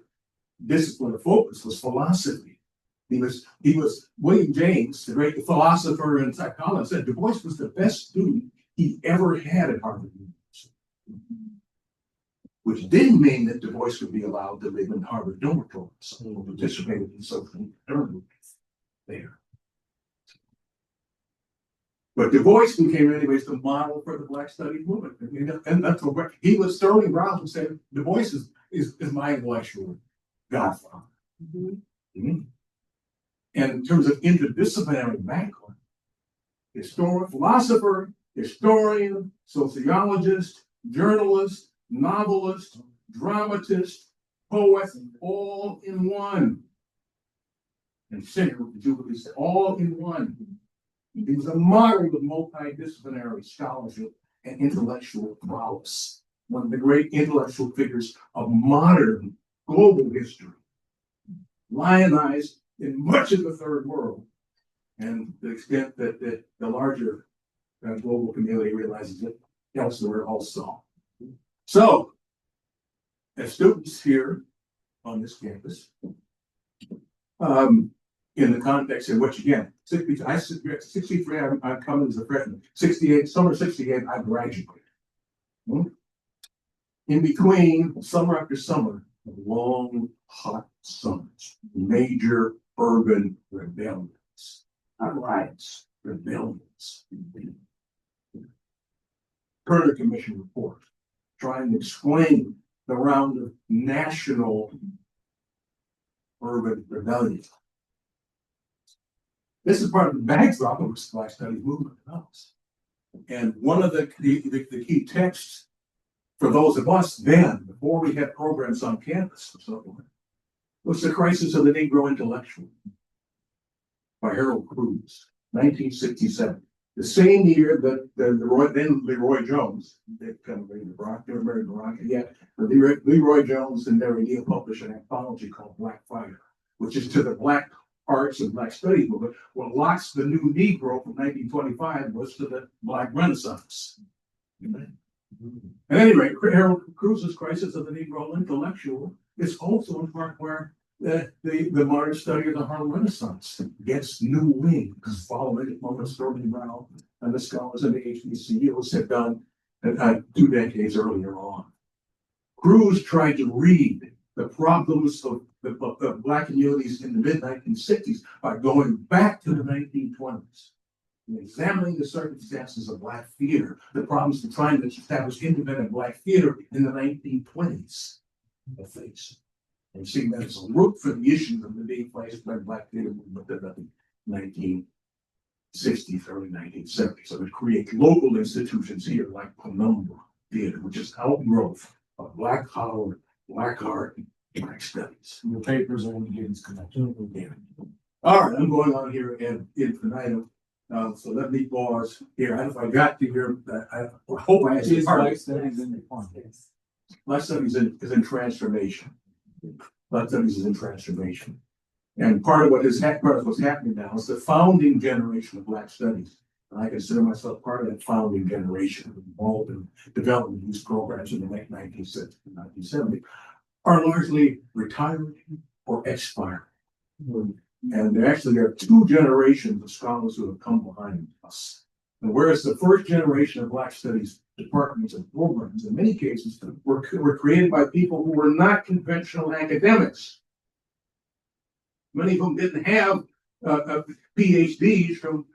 discipline of focus was philosophy. He was William James, the great philosopher and psychologist, said Du Bois was the best student he ever had at Harvard University. Which didn't mean that Du Bois would be allowed to live in Harvard dormitories or participate in social movement there. But Du Bois became, anyways, the model for the Black Studies movement. And that's what he was. Sterling Brown who said, Du Bois is my intellectual godfather. Mm-hmm. And in terms of interdisciplinary background, philosopher, historian, sociologist, journalist, novelist, dramatist, poet, all in one. and Singer with the Jubilees, all in one. He was a model of multidisciplinary scholarship and intellectual prowess, one of the great intellectual figures of modern global history, lionized in much of the third world, and to the extent that the larger global community realizes it elsewhere also. So, as students here on this campus, in the context in which, again, 63, I'm coming as a freshman. 68, summer 68, I graduated. In between, summer after summer, long, hot summers, major urban rebellions, not riots, rebellions. Kerner Commission report trying to explain the round of national urban rebellion. This is part of the backdrop of which the Black Studies movement develops. And one of the key texts for those of us then, before we had programs on campus and so on, was The Crisis of the Negro Intellectual by Harold Cruz, 1967. The same year that Leroy Jones, they kind of married Barack, yet Leroy Jones and Mary Neal published an anthology called Black Fire, which is to the Black arts and Black studies movement. What Locke's The New Negro from 1925 was to the Black Renaissance. At any rate, Harold Cruz's Crisis of the Negro Intellectual is also in part where the modern study of the Harlem Renaissance gets new wings, following what Sterling Brown and the scholars in the HBCUs had done 2 decades earlier on. Cruz tried to read the problems of Black communities in the mid-1960s by going back to the 1920s and examining the circumstances of Black theater, the problems of trying to establish independent Black theater in the 1920s. And seeing that as a root for the issues that were being faced by the Black theater movement in the 1960s, early 1970s. So it creates local institutions here like Penumbra Theater, which is outgrowth of Black collar, Black art, Black studies. The papers are Indians connection. Yeah. All right, I'm going on here and infinitum. So let me pause here. If I got to here, I hope I answered part of it. Black studies is in transformation. Black studies is in transformation. And part of what's happening now is the founding generation of Black studies. And I consider myself part of that founding generation involved in developing these programs in the late 1960s and 1970s, are largely retired or expired. And there are 2 generations of scholars who have come behind us. And whereas the first generation of Black studies departments and programs, in many cases, were created by people who were not conventional academics. Many of whom didn't have PhDs from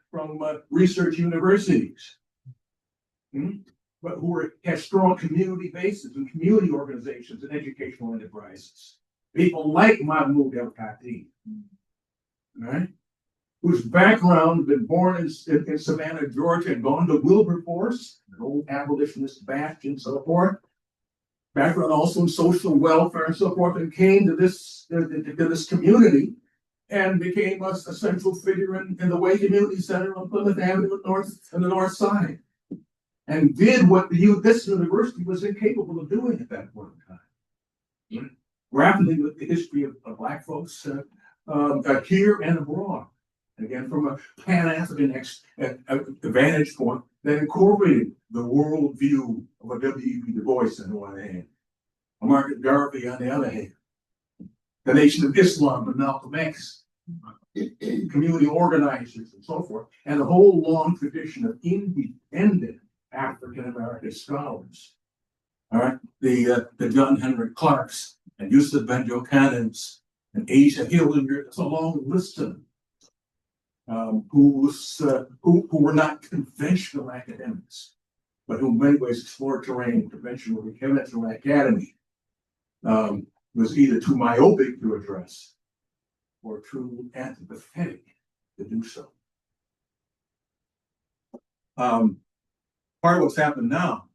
research universities, but who had strong community bases and community organizations and educational enterprises. People like Mahmoud El-Khatib, right? Whose background had been born in Savannah, Georgia, and gone to Wilberforce, an old abolitionist bastion, and so forth. Background also in social welfare and so forth, and came to this community and became a central figure in the Way Community Center on Plymouth Avenue on the north side, and did what this university was incapable of doing at that point in time, grappling with the history of Black folks here and abroad. Again, from a Pan-African vantage point that incorporated the worldview of a W.E.B. Du Bois on the one hand, a Margaret Garvey on the other hand, the Nation of Islam and Malcolm X, community organizers and so forth, and a whole long tradition of independent African-American scholars. All right, the John Henrik Clarks and Yusuf Ben-Jochanans and Asa Hillinger, it's a long list of them. Who were not conventional academics, but who in many ways explored terrain conventional academy was either too myopic to address or too antipathetic to do so. Part of what's happened now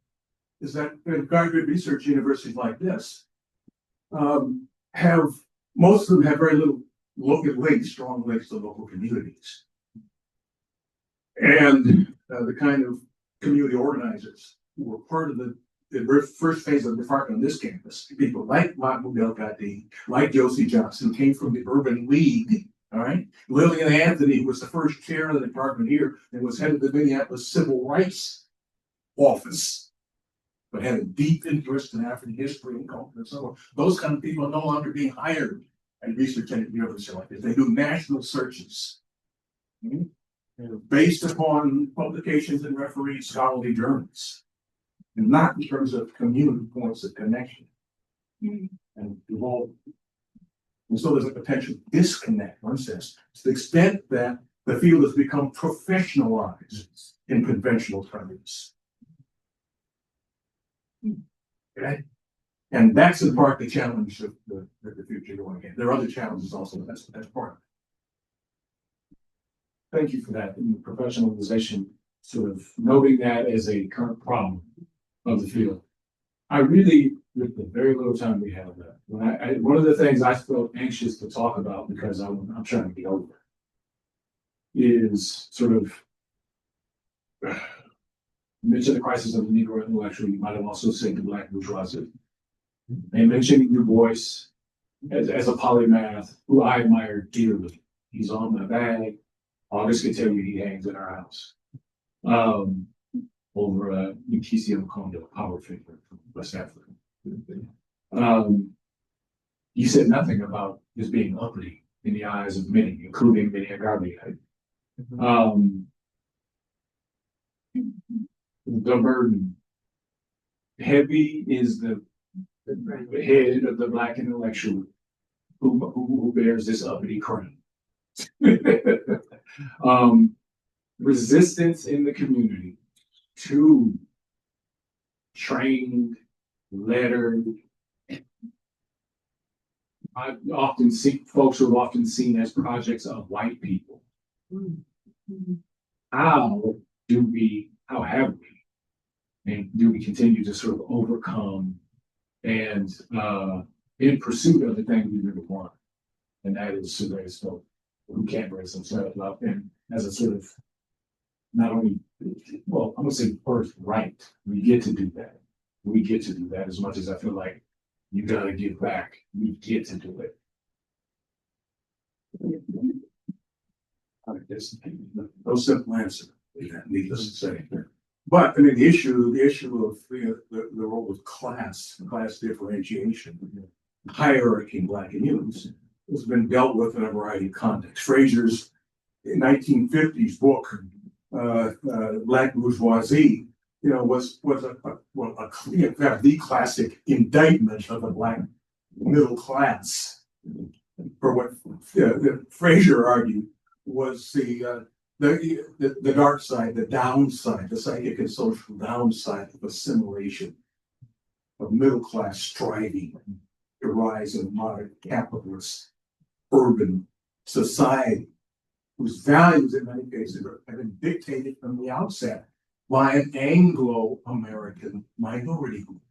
is that graduate research universities like this most of them have very little look at links, strong links to local communities. And the kind of community organizers who were part of the first phase of the department on this campus, people like Martin Belgatti, like Josie Johnson, who came from the Urban League, all right? Lillian Anthony, who was the first chair of the department here and was head of the Minneapolis Civil Rights Office, but had a deep interest in African history and culture and so on. Those kind of people are no longer being hired at research universities like this. They do national searches. Based upon publications and refereed scholarly journals, and not in terms of community points of connection. And so there's a potential disconnect, one says, to the extent that the field has become professionalized in conventional terms. Okay? And that's in part the challenge of the future going in. There are other challenges also, but that's part of it. Thank you for that. In professionalization, sort of noting that as a current problem of the field. I really, with the very little time we have left, one of the things I felt anxious to talk about because I'm trying to get over is sort of mention the crisis of the Negro intellectual. You might have also said the Black bourgeoisie. And mentioning Du Bois as a polymath who I admire dearly. He's on my bag. August can tell you he hangs in our house. Over Nkisi Okondo, a power figure from West Africa. You said nothing about his being uppity in the eyes of many, including many Agabi. The burden. Heavy is the head of the Black intellectual who bears this uppity crown. Resistance in the community to trained, lettered. I've often seen folks who are often seen as projects of white people. How have we, and do we continue to sort of overcome and in pursuit of the thing we really want? And that is to raise folk who can't raise themselves up, and as a sort of not only, well, I'm gonna say first right. We get to do that. We get to do that as much as I feel like you gotta give back. We get to do it. No simple answer, needless to say. But I mean, the issue of the role of class differentiation, hierarchy in Black communities has been dealt with in a variety of contexts. Fraser's 1950s book, Black Bourgeoisie, was the classic indictment of the Black middle class. For what Fraser argued was the dark side, the downside, the psychic and social downside of assimilation, of middle class striving to rise in modern capitalist urban society, whose values in many cases have been dictated from the outset by an Anglo-American minority group.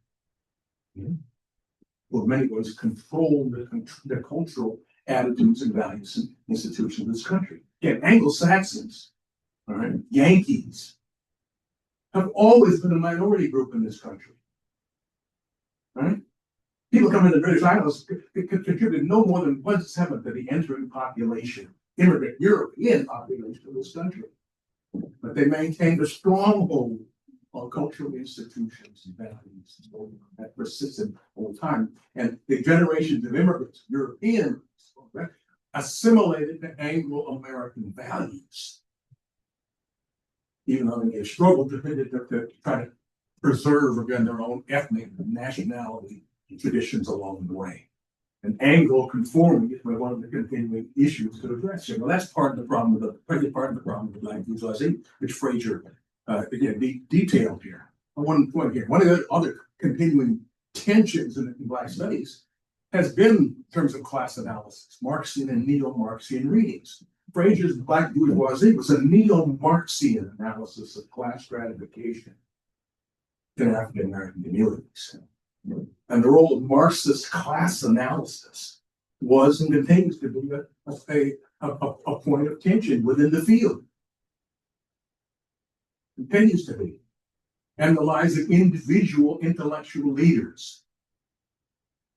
Well, many ways control the cultural attitudes and values and institutions of this country. Again, Anglo-Saxons, all right, Yankees, have always been a minority group in this country. Right? People coming to the British Isles contributed no more than 1/7 of the entering population, immigrant European population of this country. But they maintained a stronghold on cultural institutions and values that persisted over time. And the generations of immigrants, Europeans, assimilated the Anglo-American values, even though they struggled to try to preserve again their own ethnic nationality traditions along the way. And Anglo-conformity is one of the continuing issues to address. Well, that's part of the problem of the Black bourgeoisie, which Fraser again detailed here. One point here, one of the other continuing tensions in Black studies has been in terms of class analysis, Marxian and neo-Marxian readings. Fraser's Black bourgeoisie was a neo-Marxian analysis of class stratification in African American communities. And the role of Marxist class analysis was and continues to be a point of tension within the field. Continues to be. And the lives of individual intellectual leaders.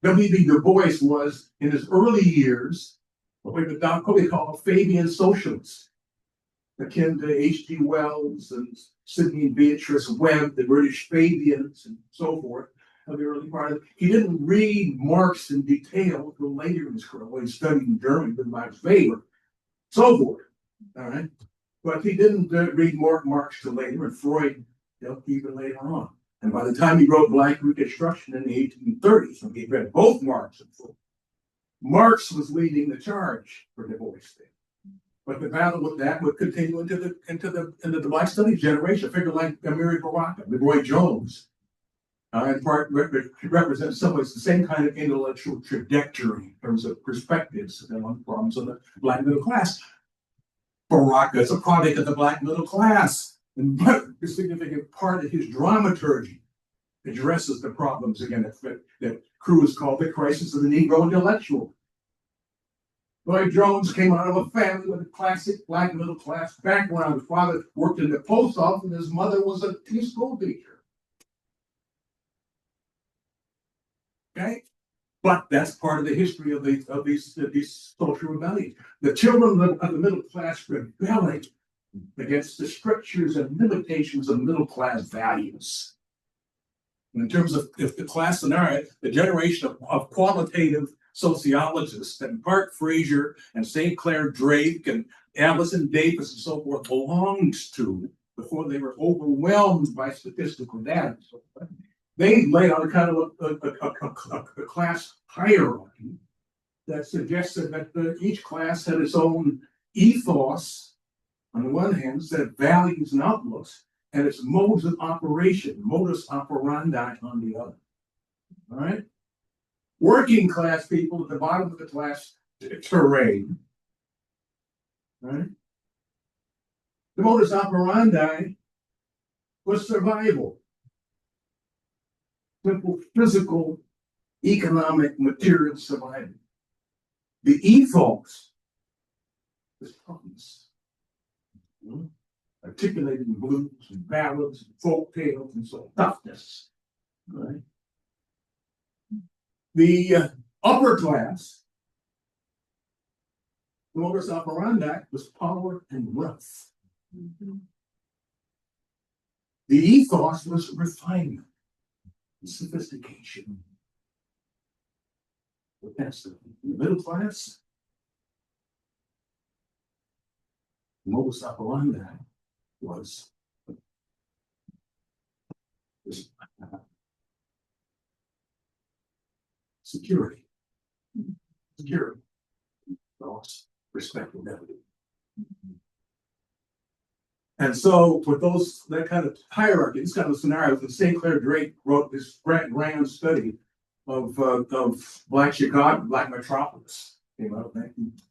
W.B. Du Bois was, in his early years, what we would now probably call a Fabian socialist, akin to H.G. Wells and Sidney and Beatrice Webb, the British Fabians, and so forth, of the early part of it. He didn't read Marx in detail until later in his career, when he studied in Germany with Max Weber, so forth. All right. But he didn't read Marx till later, and Freud even later on. And by the time he wrote Blank Reconstruction in the 1830s, when he read both Marx and Freud, Marx was leading the charge for Du Bois. But the battle with that would continue into the Black Studies generation. A figure like Amiri Baraka, LeRoy Jones, in part represents some ways the same kind of intellectual trajectory in terms of perspectives on problems of the Black middle class. Baraka is a product of the Black middle class. And a significant part of his dramaturgy addresses the problems again that Cruz called the crisis of the Negro intellectual. Lloyd Jones came out of a family with a classic Black middle class background. His father worked in the post office, and his mother was a school teacher. Okay, but that's part of the history of these social rebellions. The children of the middle class rebelling against the strictures and limitations of middle class values. And in terms of if the class scenario, the generation of qualitative sociologists that Bart Fraser and St. Clair Drake and Allison Davis and so forth belongs to before they were overwhelmed by statistical data. They laid out a kind of a class hierarchy that suggested that each class had its own ethos on the one hand, set of values and outlooks, and its modes of operation, modus operandi on the other. All right? Working class people at the bottom of the class terrain. All right? The modus operandi was survival. Simple physical, economic, material survival. The ethos is toughness. Articulated in blues and ballads and folk tales and so toughness. Right? The upper class, the modus operandi was power and wealth. The ethos was refinement and sophistication. But that's the middle class. Modus operandi was security. Security. Thoughts, respectability. And so with that kind of hierarchy, this kind of scenario, when St. Clair Drake wrote this grand study of Black Chicago, Black metropolis,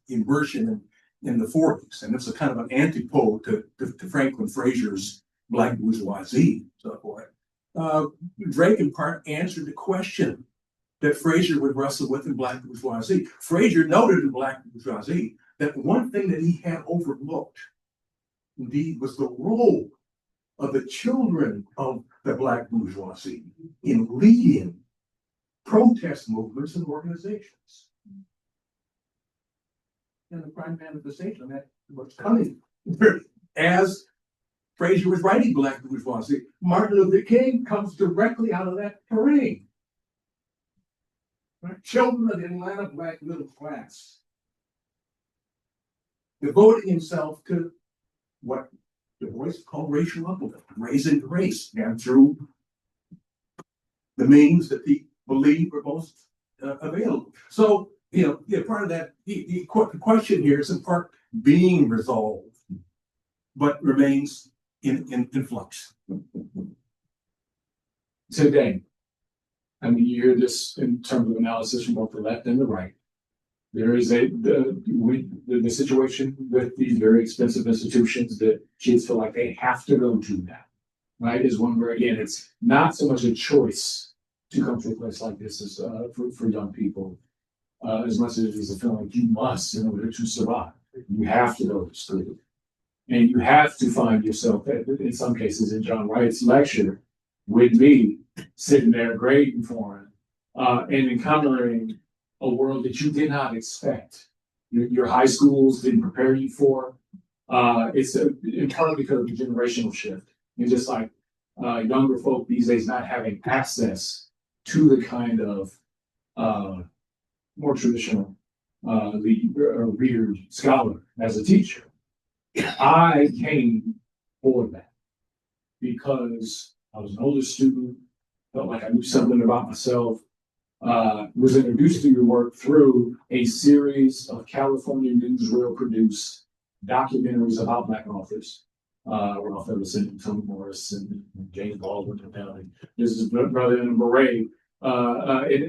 inversion in the 40s, and it's a kind of an antipode to Franklin Frazier's Black bourgeoisie, so forth. Drake in part answered the question that Frazier would wrestle with in Black bourgeoisie. Frazier noted in Black bourgeoisie that one thing that he had overlooked, indeed, was the role of the children of the Black bourgeoisie in leading protest movements and organizations. And the prime manifestation of that was coming as Frazier was writing Black bourgeoisie. Martin Luther King comes directly out of that terrain. Right? Children of the Atlanta Black middle class, devoting himself to what Du Bois called racial uplift, raising race, and through the means that he believed were most available. So, part of that, the question here is in part being resolved, but remains in flux. Today, I mean, you hear this in terms of analysis from both the left and the right. There is the situation with these very expensive institutions that kids feel like they have to go to now, right? Is one where, again, it's not so much a choice to come to a place like this as for young people. as much as it is a feeling like you must in order to survive. You have to go to school. And you have to find yourself, in some cases, in John Wright's lecture, with me, sitting there grading for him, and encountering a world that you did not expect. Your high schools didn't prepare you for. It's entirely because of the generational shift. And just like younger folk these days not having access to the kind of more traditional reared scholar as a teacher. I came for that because I was an older student, felt like I knew something about myself, was introduced to your work through a series of California newsreel produced documentaries about Black authors. Ralph Ellison, Toni Morris, and James Baldwin, and this is brother in a beret,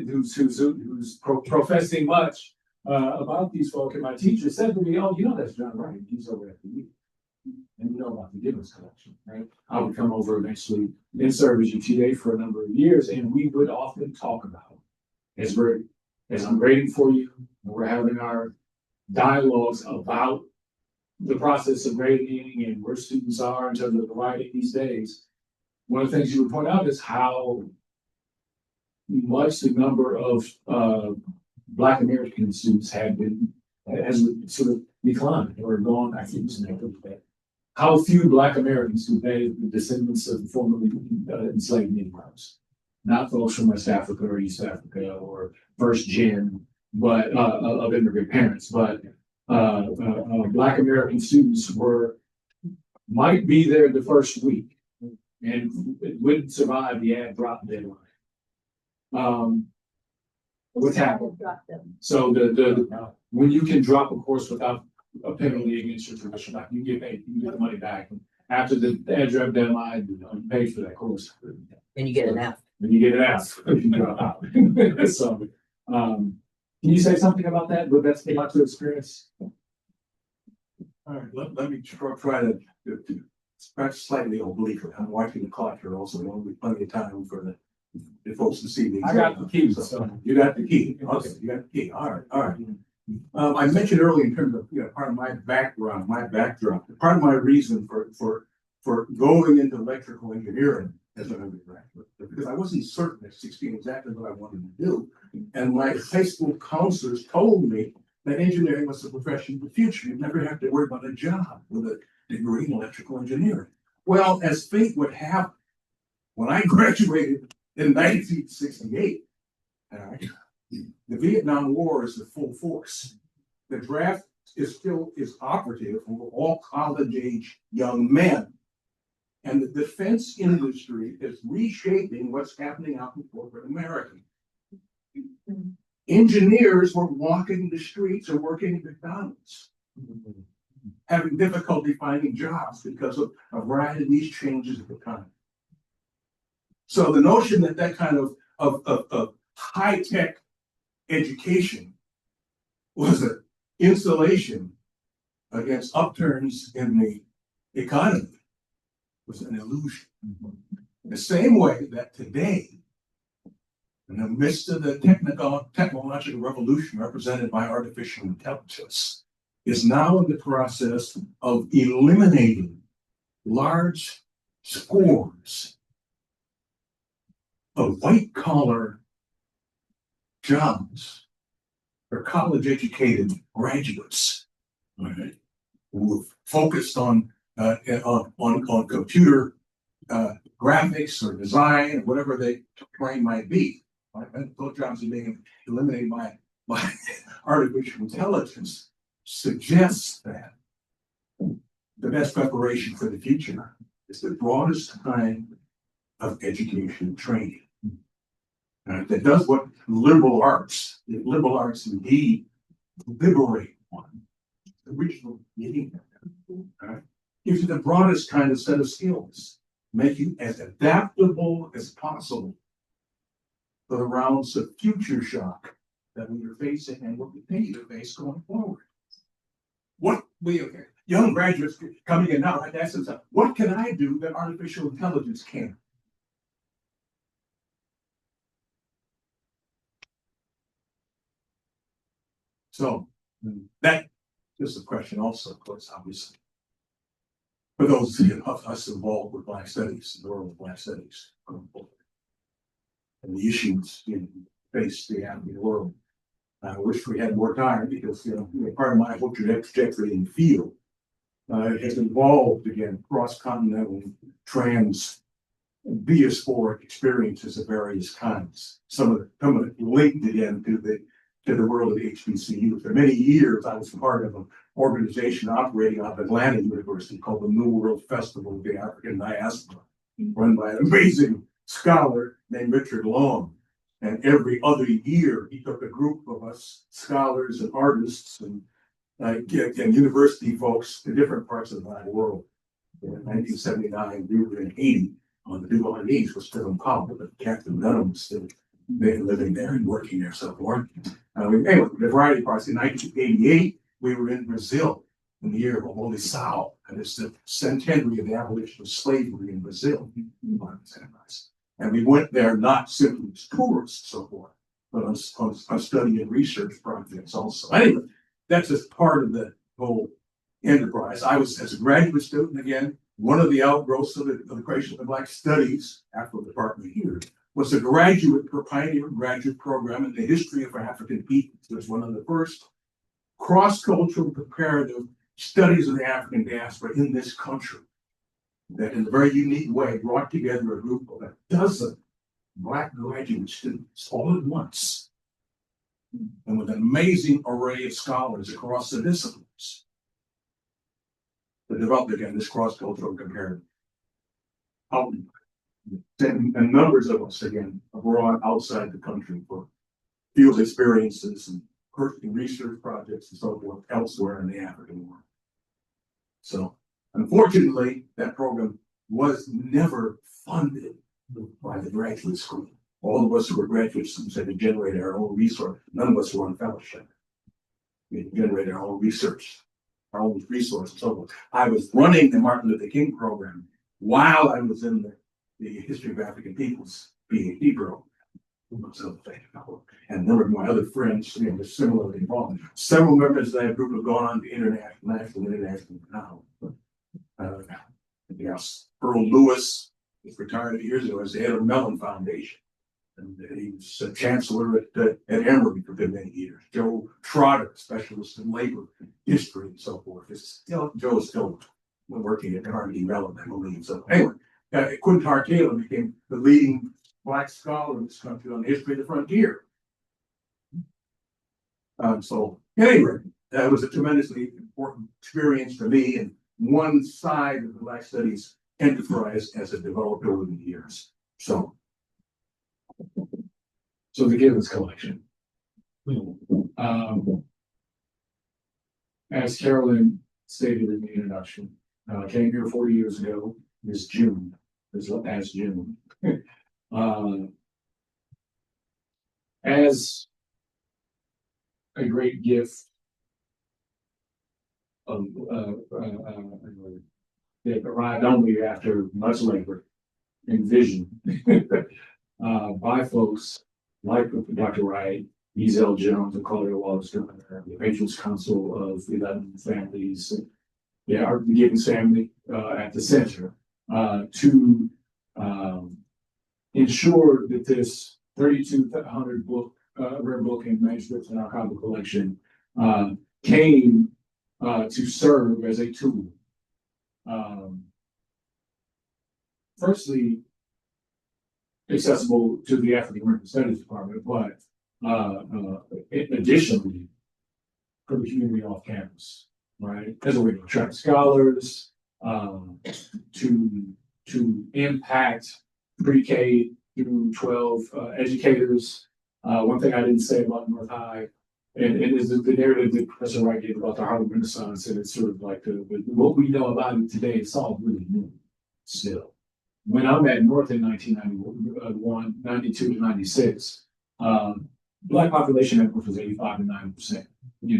who's professing much about these folk. And my teacher said to me, "Oh, you know that's John Wright. He's over at the U. And you know about the Gibbons collection, right?" I would come over eventually and serve as UTA for a number of years, and we would often talk about, as I'm grading for you, and we're having our dialogues about the process of grading and where students are in terms of the writing these days. One of the things you would point out is how much the number of Black American students has sort of declined or gone. I think that. How few Black Americans today, the descendants of formerly enslaved Negroes, not folks from West Africa or East Africa or first gen, but of immigrant parents, but Black American students might be there the first week and wouldn't survive the ad drop deadline. What's happened? So when you can drop a course without a penalty against your tuition, like you get paid, you get the money back. And after the ad drop deadline, you pay for that course. And you get an F. And you get an F if you drop out. So, can you say something about that? What that's been like to experience? All right, let me try to scratch slightly obliquely. I'm watching the clock here also. There will be plenty of time for the folks to see me. I got the key. So you got the key. Okay, you got the key. All right. I mentioned earlier in terms of part of my background, my backdrop, part of my reason for going into electrical engineering as an undergraduate, because I wasn't certain at 16 exactly what I wanted to do. And my high school counselors told me that engineering was the profession of the future. You'd never have to worry about a job with a degree in electrical engineering. Well, as fate would have, when I graduated in 1968, the Vietnam War is in full force. The draft is operative for all college-age young men. And the defense industry is reshaping what's happening out in corporate America. Engineers were walking the streets or working at McDonald's, having difficulty finding jobs because of a variety of these changes at the time. So the notion that kind of high-tech education was an insulation against upturns in the economy was an illusion. The same way that today, in the midst of the technological revolution represented by artificial intelligence, is now in the process of eliminating large scores of white-collar jobs for college-educated graduates, right, who have focused on computer graphics or design, whatever the brain might be. Right? And those jobs are being eliminated by artificial intelligence. Suggests that the best preparation for the future is the broadest kind of education and training. That does what liberal arts indeed liberate one. The original meaning gives you the broadest kind of set of skills, make you as adaptable as possible for the rounds of future shock that we are facing and will continue to face going forward. Young graduates coming in now, ask themselves, what can I do that artificial intelligence can't? So that is a question also, of course, obviously. For those of us involved with Black Studies, the world of Black Studies, and the issues face the African world. I wish we had more time because, part of my whole trajectory in the field has involved, again, cross-continental trans diasporic experiences of various kinds. Some of it linked again to the world of the HBCU. For many years, I was part of an organization operating out of Atlanta University called the New World Festival of the African Diaspora, run by an amazing scholar named Richard Long. And every other year, he took a group of us, scholars and artists and university folks to different parts of the world. In 1979, we were in Haiti on the Duvaliers, was still in power, but Captain Dunham was still living there and working there, so forth. Anyway, the variety of parts. In 1988, we were in Brazil in the year of Abolição, and it's the centenary of the abolition of slavery in Brazil. And we went there not simply as tourists, so forth, but on study and research projects also. Anyway, that's just part of the whole enterprise. I was, as a graduate student, again, one of the outgrowths of the creation of Black Studies, Afro department here, was a pioneer graduate program in the history of African peoples. It was one of the first cross-cultural comparative studies of the African diaspora in this country that in a very unique way brought together a group of a dozen Black graduate students all at once, and with an amazing array of scholars across the disciplines that developed, again, this cross-cultural comparative. And numbers of us, again, abroad, outside the country for field experiences and research projects and so forth elsewhere in the African world. So, unfortunately, that program was never funded by the graduate school. All of us who were graduate students had to generate our own resource. None of us were on fellowship. We had to generate our own research, our own resources, and so forth. I was running the Martin Luther King program while I was in the History of African Peoples PhD program. And a number of my other friends, were similarly involved. Several members of that group have gone on to national now. Yes, Earl Lewis was retired a few years ago as the head of the Mellon Foundation. And he was a chancellor at Emory for many years. Joe Trotter, specialist in labor history and so forth. Joe is still working at Carnegie Mellon, I believe. So anyway, Quintar Taylor became the leading Black scholar in this country on the history of the frontier. So anyway, that was a tremendously important experience for me and one side of the Black Studies enterprise as it developed over the years. So the Gibbons collection. As Carolyn stated in the introduction, came here 40 years ago this past June. As a great gift of that arrived only after much labor and vision by folks like Dr. Wright, Ezel Jones, and Claudia Wallace, the Patriots Council of 11 families, the Gibbons family at the center, to ensure that this 3,200 book, rare book and manuscripts in our archival collection came to serve as a tool. Firstly, accessible to the African American Studies Department, but additionally for the community off campus, right? As a way to attract scholars, to impact pre-K through 12 educators. One thing I didn't say about North High, and is the narrative that Professor Wright gave about the Harlem Renaissance, and it's sort of like what we know about it today, it's all really new still. When I'm at North in 1991, 92 to 96, Black population at North was 85 to 90%. We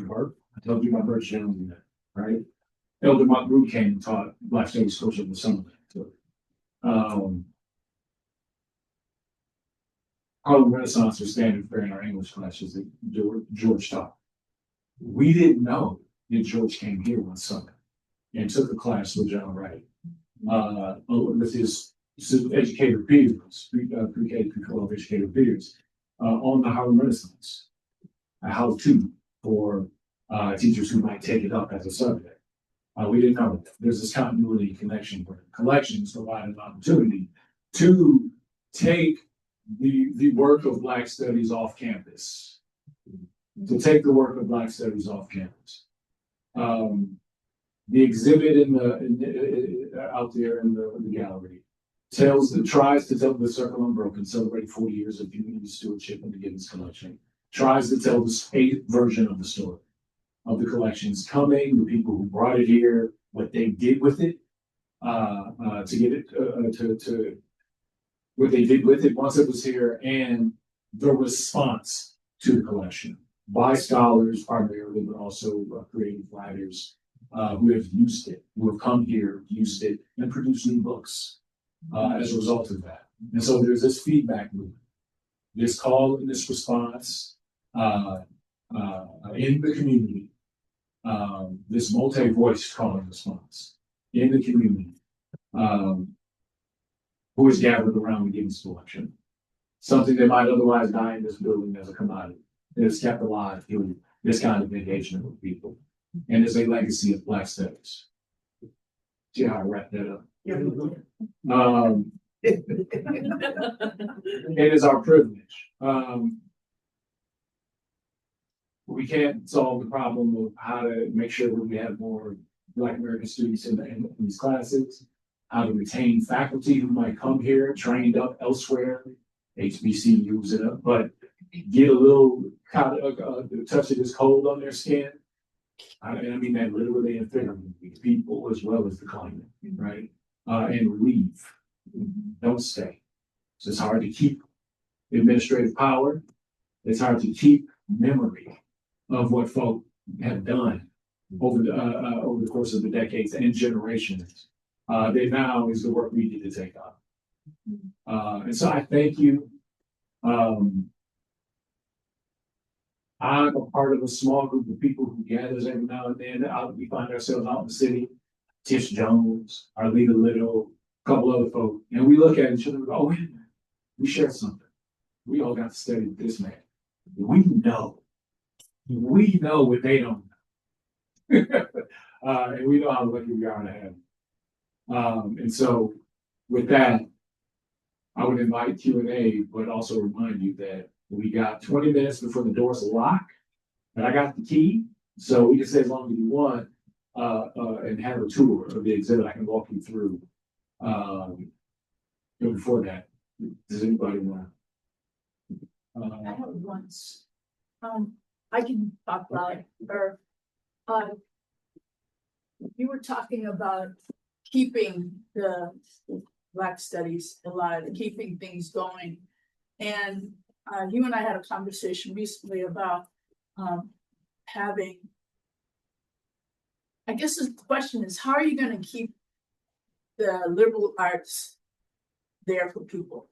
were. I told you about Birch Jones and that, right? Elder Monk Root came and taught Black Studies Culture in the summer. So, Harlem Renaissance was standard fare in our English classes that George taught. We didn't know that George came here one summer and took a class with John Wright, with his educator peers, pre-K through 12 educator peers, on the Harlem Renaissance, a how-to for teachers who might take it up as a subject. We didn't know that. There's this continuity connection where collections provide an opportunity to take the work of Black Studies off campus. To take the work of Black Studies off campus. The exhibit out there in the gallery tries to tell the Circle Unbroken, celebrating 40 years of community stewardship in the Gibbons collection. Tries to tell the eighth version of the story of the collections coming, the people who brought it here, what they did with it, to get it to what they did with it once it was here, and the response to the collection by scholars primarily, but also creative writers who have used it, who have come here, used it, and produced new books as a result of that. And so there's this feedback loop, this call and this response in the community, this multi-voice call and response in the community, who is gathered around the Gibbons collection. Something that might otherwise die in this building as a commodity. It is kept alive through this kind of engagement with people. And is a legacy of Black Studies. See how I wrap that up? It is our privilege. We can't solve the problem of how to make sure that we have more Black American students in these classes, how to retain faculty who might come here, trained up elsewhere, HBCUs it up, but get a little touch of this cold on their skin. I mean that literally and figuratively, people as well as the climate, right? And leave. Don't stay. So it's hard to keep administrative power. It's hard to keep memory of what folk have done over the course of the decades and generations. That now is the work we need to take on. And so I thank you. I'm a part of a small group of people who gathers every now and then. We find ourselves out in the city. Tish Jones, Arlita Little, a couple other folk, and we look at each other and go, "Oh, wait a minute. We share something. We all got to study with this man. We know what they don't know, and we know how lucky we are to have him." And so, with that, I would invite Q&A, but also remind you that we got 20 minutes before the doors lock, and I got the key, so we can stay as long as you want and have a tour of the exhibit. I can walk you through. Before that, does anybody want to? I have once. I can talk about it. Or, you were talking about keeping the Black Studies alive, keeping things going, and you and I had a conversation recently about having. I guess the question is, how are you going to keep the liberal arts there for people,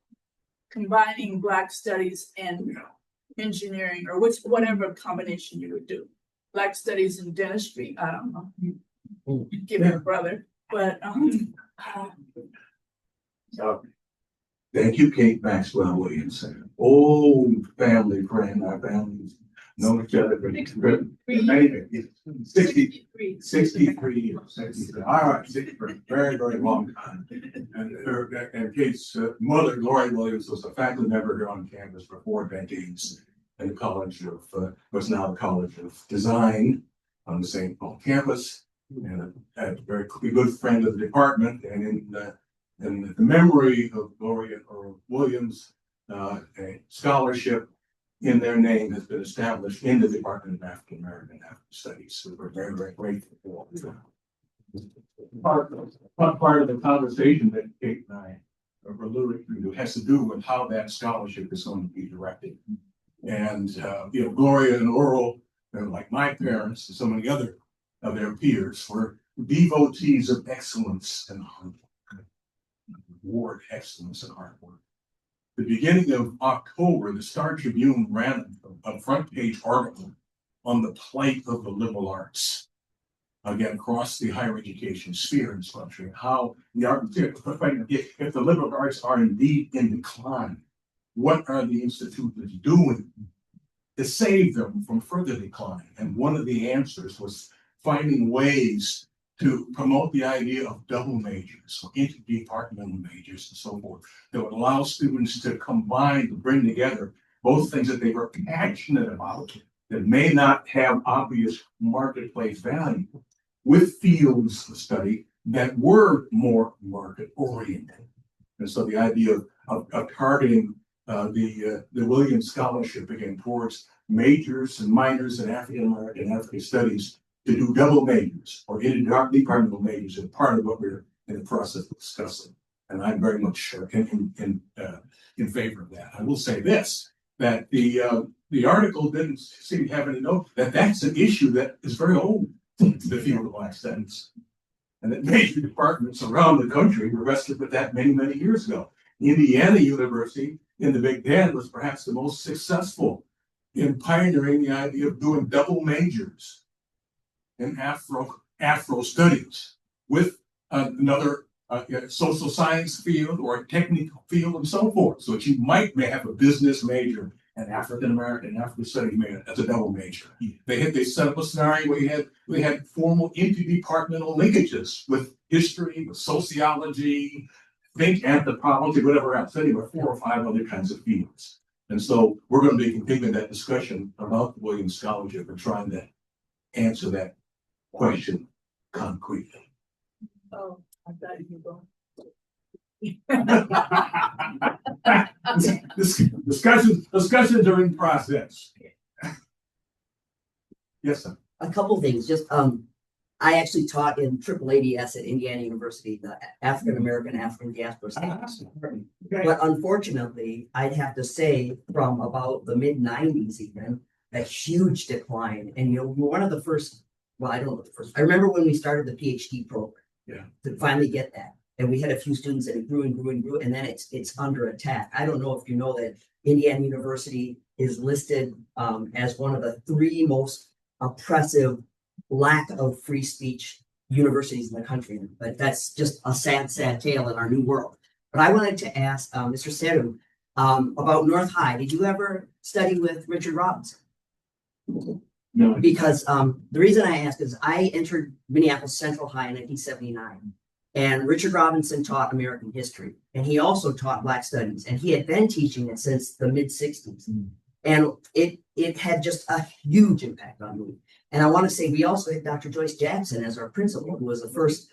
combining Black Studies and engineering, or whatever combination you would do. Black Studies and dentistry, I don't know. Give me a brother, but Thank you, Kate Maxwell Williamson, old family friend. Our families know each other for 63 years. All right, 63, very, very long time. And Kate's mother, Gloria Williams, was a faculty member here on campus for 4 decades in the College of, was now the College of Design on the St. Paul campus, and a very good friend of the department. And in the memory of Gloria Williams, a scholarship in their name has been established in the Department of African American Studies. So we're very, very grateful for part of the conversation that Kate and I are alluding to has to do with how that scholarship is going to be directed. And Gloria and Oral, like my parents and so many other of their peers, were devotees of excellence and hard work. Excellence and hard work. the beginning of October, the Star Tribune ran a front page article on the plight of the liberal arts. Again, across the higher education sphere in this country, how the art, if the liberal arts are indeed in decline, what are the institutions doing to save them from further decline? And one of the answers was finding ways to promote the idea of double majors, or interdepartmental majors and so forth, that would allow students to combine, to bring together both things that they were passionate about that may not have obvious marketplace value with fields of study that were more market oriented. And so the idea of targeting the Williams Scholarship again towards majors and minors in African American African studies to do double majors or interdepartmental majors is part of what we're in the process of discussing. And I'm very much in favor of that. I will say this, that the article didn't seem to have any note that that's an issue that is very old, the field of Black studies. And that major departments around the country were wrestled with that many, many years ago. Indiana University in the Big Ten was perhaps the most successful in pioneering the idea of doing double majors in Afro studies with another social science field or a technical field and so forth. So that you may have a business major and African American African studies major as a double major. They set up a scenario where we had formal interdepartmental linkages with history, with sociology, think anthropology, whatever else. Anyway, 4 or 5 other kinds of fields. And so we're going to be continuing that discussion about the Williams Scholarship and trying to answer that question concretely. Oh, I thought you were going. Discussions are in process. Yes, sir. A couple things. Just I actually taught in triple ADS at Indiana University, the African American African Diaspora Studies. But unfortunately, I'd have to say from about the mid '90s, even a huge decline. And you know, we were one of the first. Well, I don't know the first. I remember when we started the PhD program. Yeah. To finally get that. And we had a few students and it grew and grew and grew, and then it's under attack. I don't know if you know that Indiana University is listed as one of the 3 most oppressive, lack of free speech universities in the country. But that's just a sad, sad tale in our new world. But I wanted to ask Mr. Seru about North High. Did you ever study with Richard Robinson? No. Because the reason I ask is I entered Minneapolis Central High in 1979. And Richard Robinson taught American history, and he also taught Black studies, and he had been teaching it since the mid '60s. And it had just a huge impact on me. And I want to say we also had Dr. Joyce Jackson as our principal, who was the first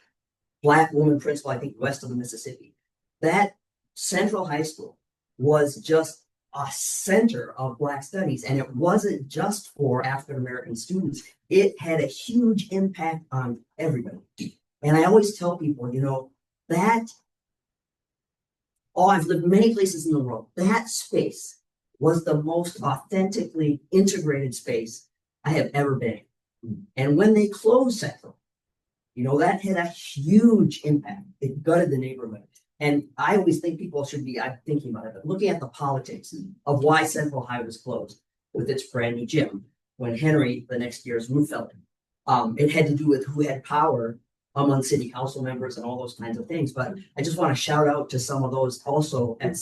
Black woman principal, I think, west of the Mississippi. That Central High School was just a center of Black studies, and it wasn't just for African American students. It had a huge impact on everybody. And I always tell people, you know, I've lived many places in the world. That space was the most authentically integrated space I have ever been in. And when they closed Central, you know, that had a huge impact. It gutted the neighborhood. And I always think people should be thinking about it, but looking at the politics of why Central High was closed with its brand new gym, when Henry, the next year's roof fell in. It had to do with who had power among city council members and all those kinds of things. But I just want to shout out to some of those also at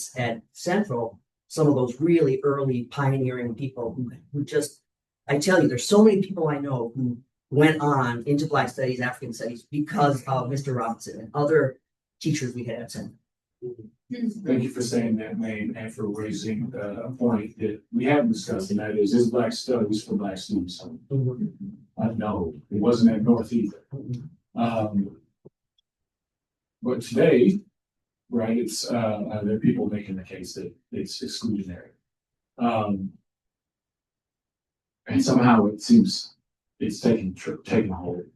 Central, some of those really early pioneering people who just, I tell you, there's so many people I know who went on into Black studies, African studies, because of Mr. Robinson and other teachers we had at Central. Thank you for saying that, Wayne, and for raising a point that we haven't discussed, and that is Black studies for Black students? No, it wasn't at North either. But today, right, it's there are people making the case that it's exclusionary. And somehow it seems it's taking hold.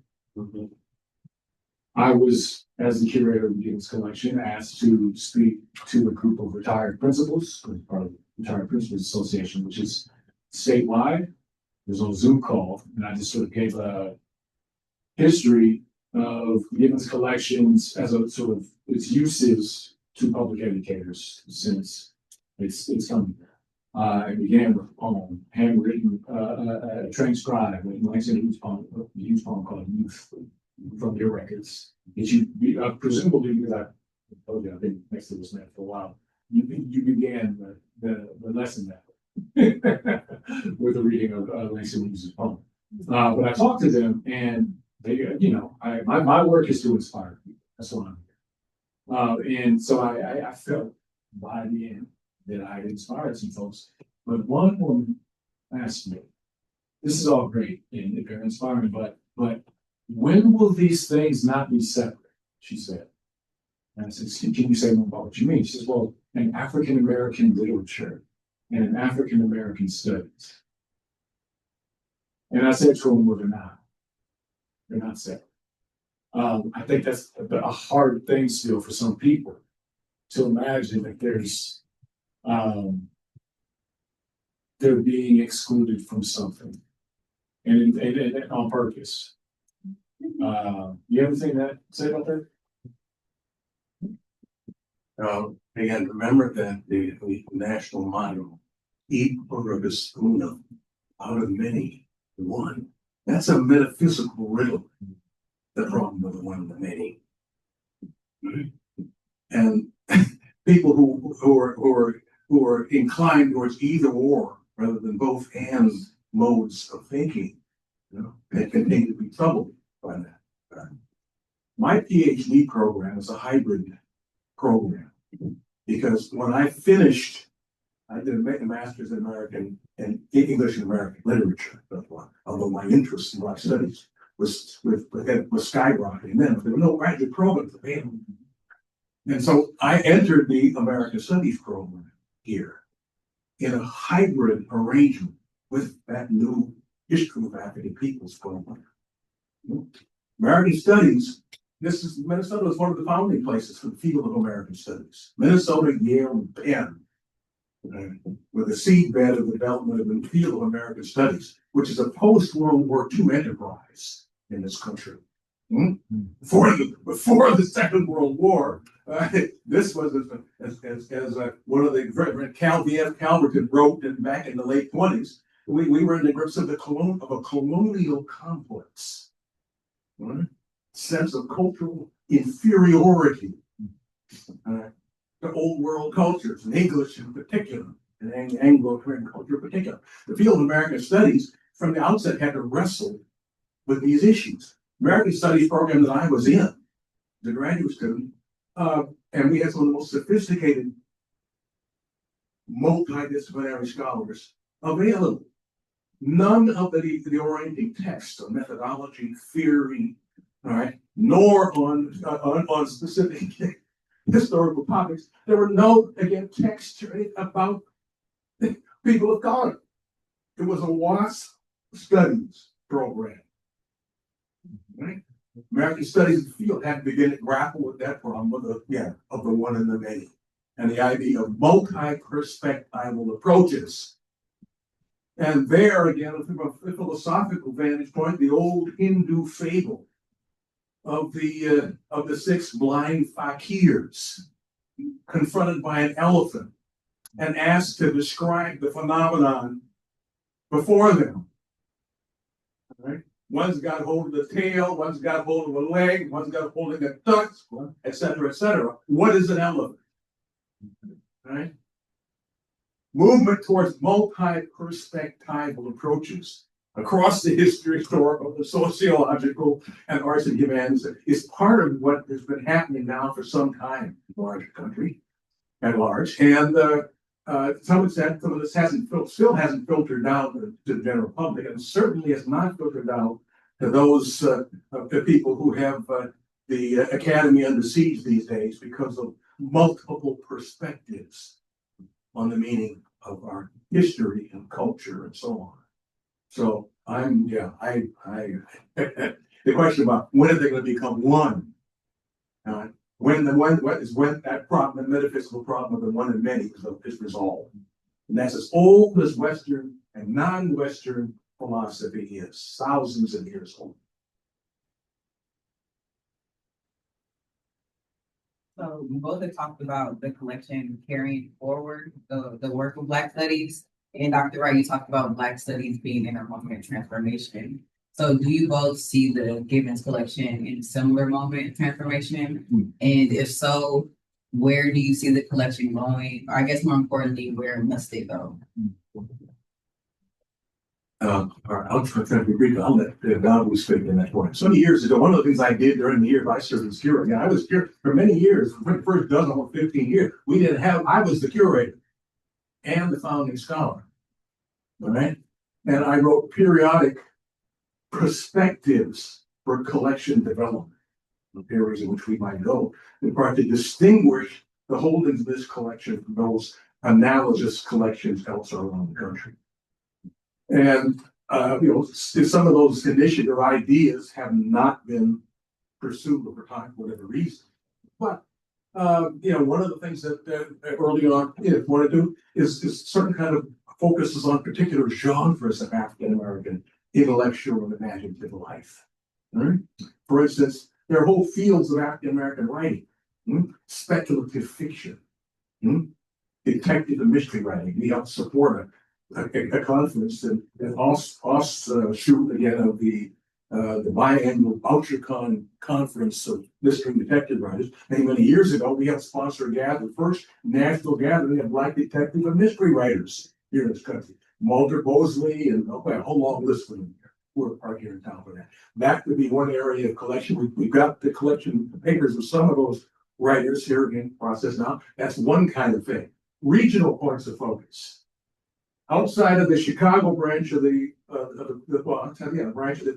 I was, as the curator of the Gibbons Collection, asked to speak to a group of retired principals, part of the Retired Principals Association, which is statewide. It was on a Zoom call, and I just sort of gave a history of Gibbons Collections as a sort of its uses to public educators since It's coming. It began with a poem, handwritten, transcribed, when Langston Hughes poem, a Hughes poem called Youth, from your records. That presumably, because I told you I've been next to this man for a while, you began the lesson that with the reading of Langston Hughes' poem. But I talked to them, and they, my work is to inspire people. That's what I'm doing. And so I felt by the end that I inspired some folks. But one woman asked me, "This is all great and very inspiring, but when will these things not be separate?" She said. And I said, "Can you say more about what you mean?" She says, "Well, in African American literature and in African American studies." And I said to them, "Well, they're not. They're not separate." I think that's a hard thing still for some people to imagine that they're being excluded from something, and on purpose. You have anything to say about that? Again, remember that the national motto, "E pluribus unum," out of many, one. That's a metaphysical riddle. The problem of the one of the many. And people who are inclined towards either or rather than both and modes of thinking, they continue to be troubled by that. My PhD program is a hybrid program because when I finished, I did a master's in American and English and American literature, although my interest in Black studies was skyrocketing then. There were no graduate programs available. And so I entered the American Studies program here in a hybrid arrangement with that new history of African peoples program. American Studies, Minnesota was one of the founding places for the field of American Studies. Minnesota, Yale, and Penn were the seedbed of the development of the field of American Studies, which is a post-World War II enterprise in this country. Before the Second World War, this was as one of the Calverton wrote back in the late 20s. We were in the grips of a colonial complex, sense of cultural inferiority to old world cultures, and English in particular, and Anglo-American culture in particular. The field of American Studies from the outset had to wrestle with these issues. American Studies program that I was in, the graduate student, and we had some of the most sophisticated multidisciplinary scholars available. None of the orienting texts on methodology, theory, all right, nor on specific historical topics. There were no, again, texts about people of color. It was a WASP studies program. Right? American Studies in the field had to begin to grapple with that problem of the one and the many, and the idea of multi-perspectival approaches. And there, again, from a philosophical vantage point, the old Hindu fable of the 6 blind fakirs confronted by an elephant and asked to describe the phenomenon before them. Right? One's got hold of the tail, one's got hold of a leg, one's got hold of the ducks, etc., etc. What is an elephant? Right? Movement towards multi-perspectival approaches across the historical, the sociological, and arts and humanities is part of what has been happening now for some time in the larger country at large. And some of this still hasn't filtered down to the general public, and certainly has not filtered down to those the people who have the academy under siege these days because of multiple perspectives on the meaning of our history and culture and so on. So the question about when are they going to become one? When that problem, the metaphysical problem of the one and many is resolved. And that's as old as Western and non-Western philosophy is, thousands of years old. So we both have talked about the collection carrying forward the work of Black Studies. And Dr. Wright, you talked about Black Studies being in a moment of transformation. So do you both see the Givens collection in a similar moment of transformation? And if so, where do you see the collection going? Or I guess more importantly, where must it go? I'll try to be brief. I'll let Davu speak in that point. So many years ago, one of the things I did during the years I served as curator, I was curator for many years, for the first dozen or 15 years. I was the curator and the founding scholar. All right. And I wrote periodic perspectives for collection development, the areas in which we might go, in part to distinguish the holdings of this collection from those analogous collections elsewhere around the country. And some of those initiative ideas have not been pursued over time for whatever reason. But one of the things that early on want to do is certain kind of focuses on particular genres of African American intellectual and imaginative life. Right? For instance, there are whole fields of African American writing, speculative fiction, detective and mystery writing. We helped support a conference and offshoot again of the biannual BoucherCon conference of mystery and detective writers. Many years ago, we helped sponsor the first national gathering of Black detective and mystery writers here in this country. Mulder Bosley and a whole long list of them are here in town for that. That could be one area of collection. We've got the collection of papers of some of those writers here in process now. That's one kind of thing. Regional points of focus. Outside of the Chicago branch of the branch of the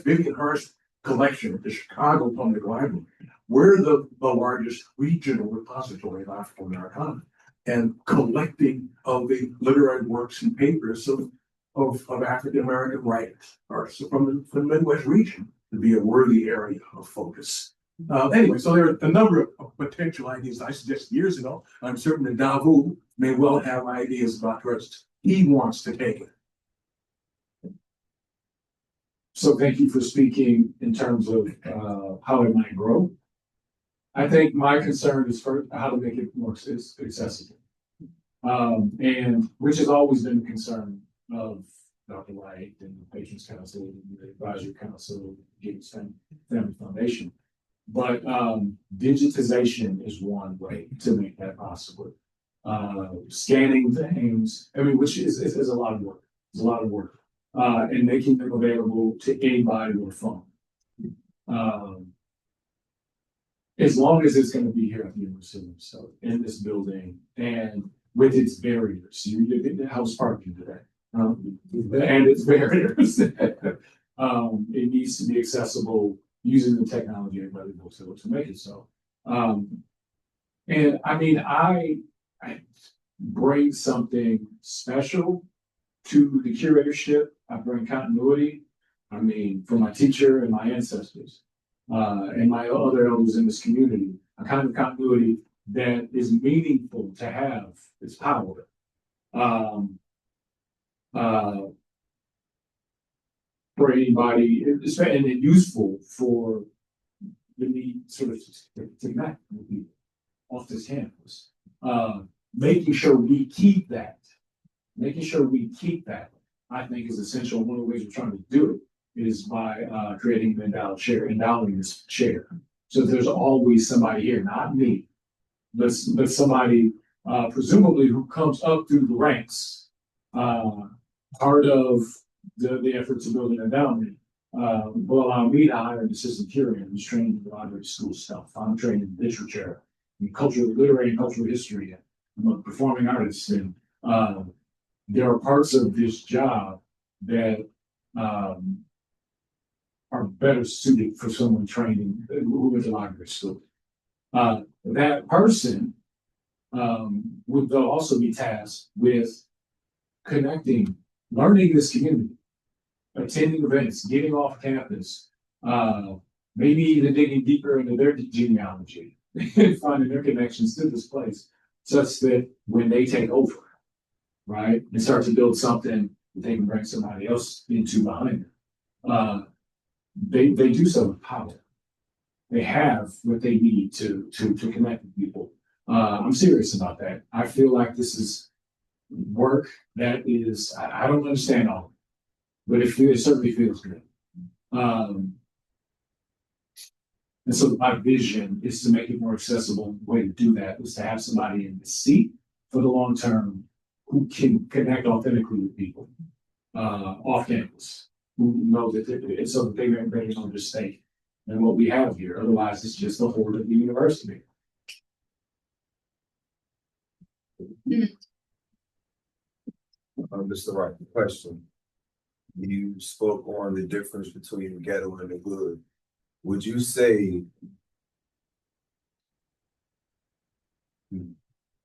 Vivian Hurst collection at the Chicago Public Library, we're the largest regional repository of African Americana and collecting of the literary works and papers of African American writers, or from the Midwest region, to be a worthy area of focus. Anyway, so there are a number of potential ideas I suggested years ago. I'm certain that Davu may well have ideas about where he wants to take it. So thank you for speaking in terms of how it might grow. I think my concern is for how to make it more accessible. And which has always been a concern of Dr. Wright and the Patients Council and the Advisory Council, Givens Family Foundation. But digitization is one way to make that possible. Scanning things, which is a lot of work. It's a lot of work. And making them available to anybody with a phone. As long as it's going to be here at the University, so in this building and with its barriers, you get the house parking today, and its barriers. It needs to be accessible using the technology available to make it so. And I bring something special to the curatorship. I bring continuity. From my teacher and my ancestors, and my other elders in this community, a kind of continuity that is meaningful to have its power. For anybody, and useful for the need sort of to connect with people off this campus. Making sure we keep that, I think is essential. One of the ways we're trying to do it is by creating an endowing this chair. So there's always somebody here, not me, but somebody presumably who comes up through the ranks, part of the effort to build an endowment, will allow me to hire an assistant curator who's trained in the library school stuff. I'm trained in literature, in literary and cultural history, and I'm a performing artist. And there are parts of this job that are better suited for someone training who went to library school. That person would though also be tasked with connecting, learning this community, attending events, getting off campus, maybe even digging deeper into their genealogy and finding their connections to this place, such that when they take over, right, and start to build something that they can bring somebody else into behind them, they do so with power. they have what they need to connect with people. I'm serious about that. I feel like this is work that is, I don't understand all of it, but it certainly feels good. And so my vision is to make it more accessible. The way to do that is to have somebody in the seat for the long term who can connect authentically with people off campus, who know that it's so that they can understand. And what we have here, otherwise it's just the whole of the university. Mr. Wright, question. You spoke on the difference between the ghetto and the hood. Would you say?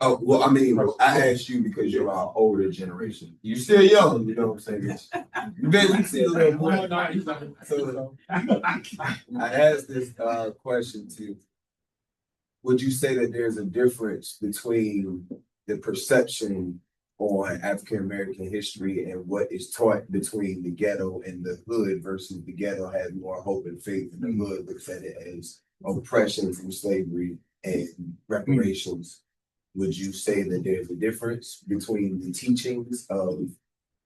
Oh, well, I mean, I asked you because you're our older generation. You're still young, you know what I'm saying? You basically see a little more. So I asked this question to, would you say that there's a difference between the perception on African American history and what is taught between the ghetto and the hood versus the ghetto has more hope and faith, and the hood looks at it as oppression from slavery and reparations? Would you say that there's a difference between the teachings of,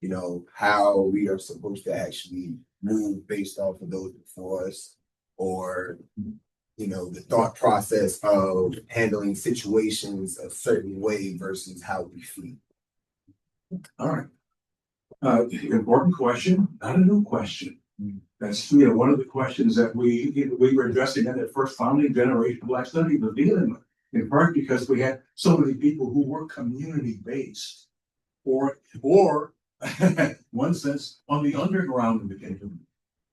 you know, how we are supposed to actually move based off of those before us, or, you know, the thought process of handling situations a certain way versus how we feel? All right. Important question, not a new question. That's, you know, one of the questions that we were addressing in that first founding generation of Black studies was dealing with, in part because we had so many people who were community based, or one sense on the underground of the kingdom.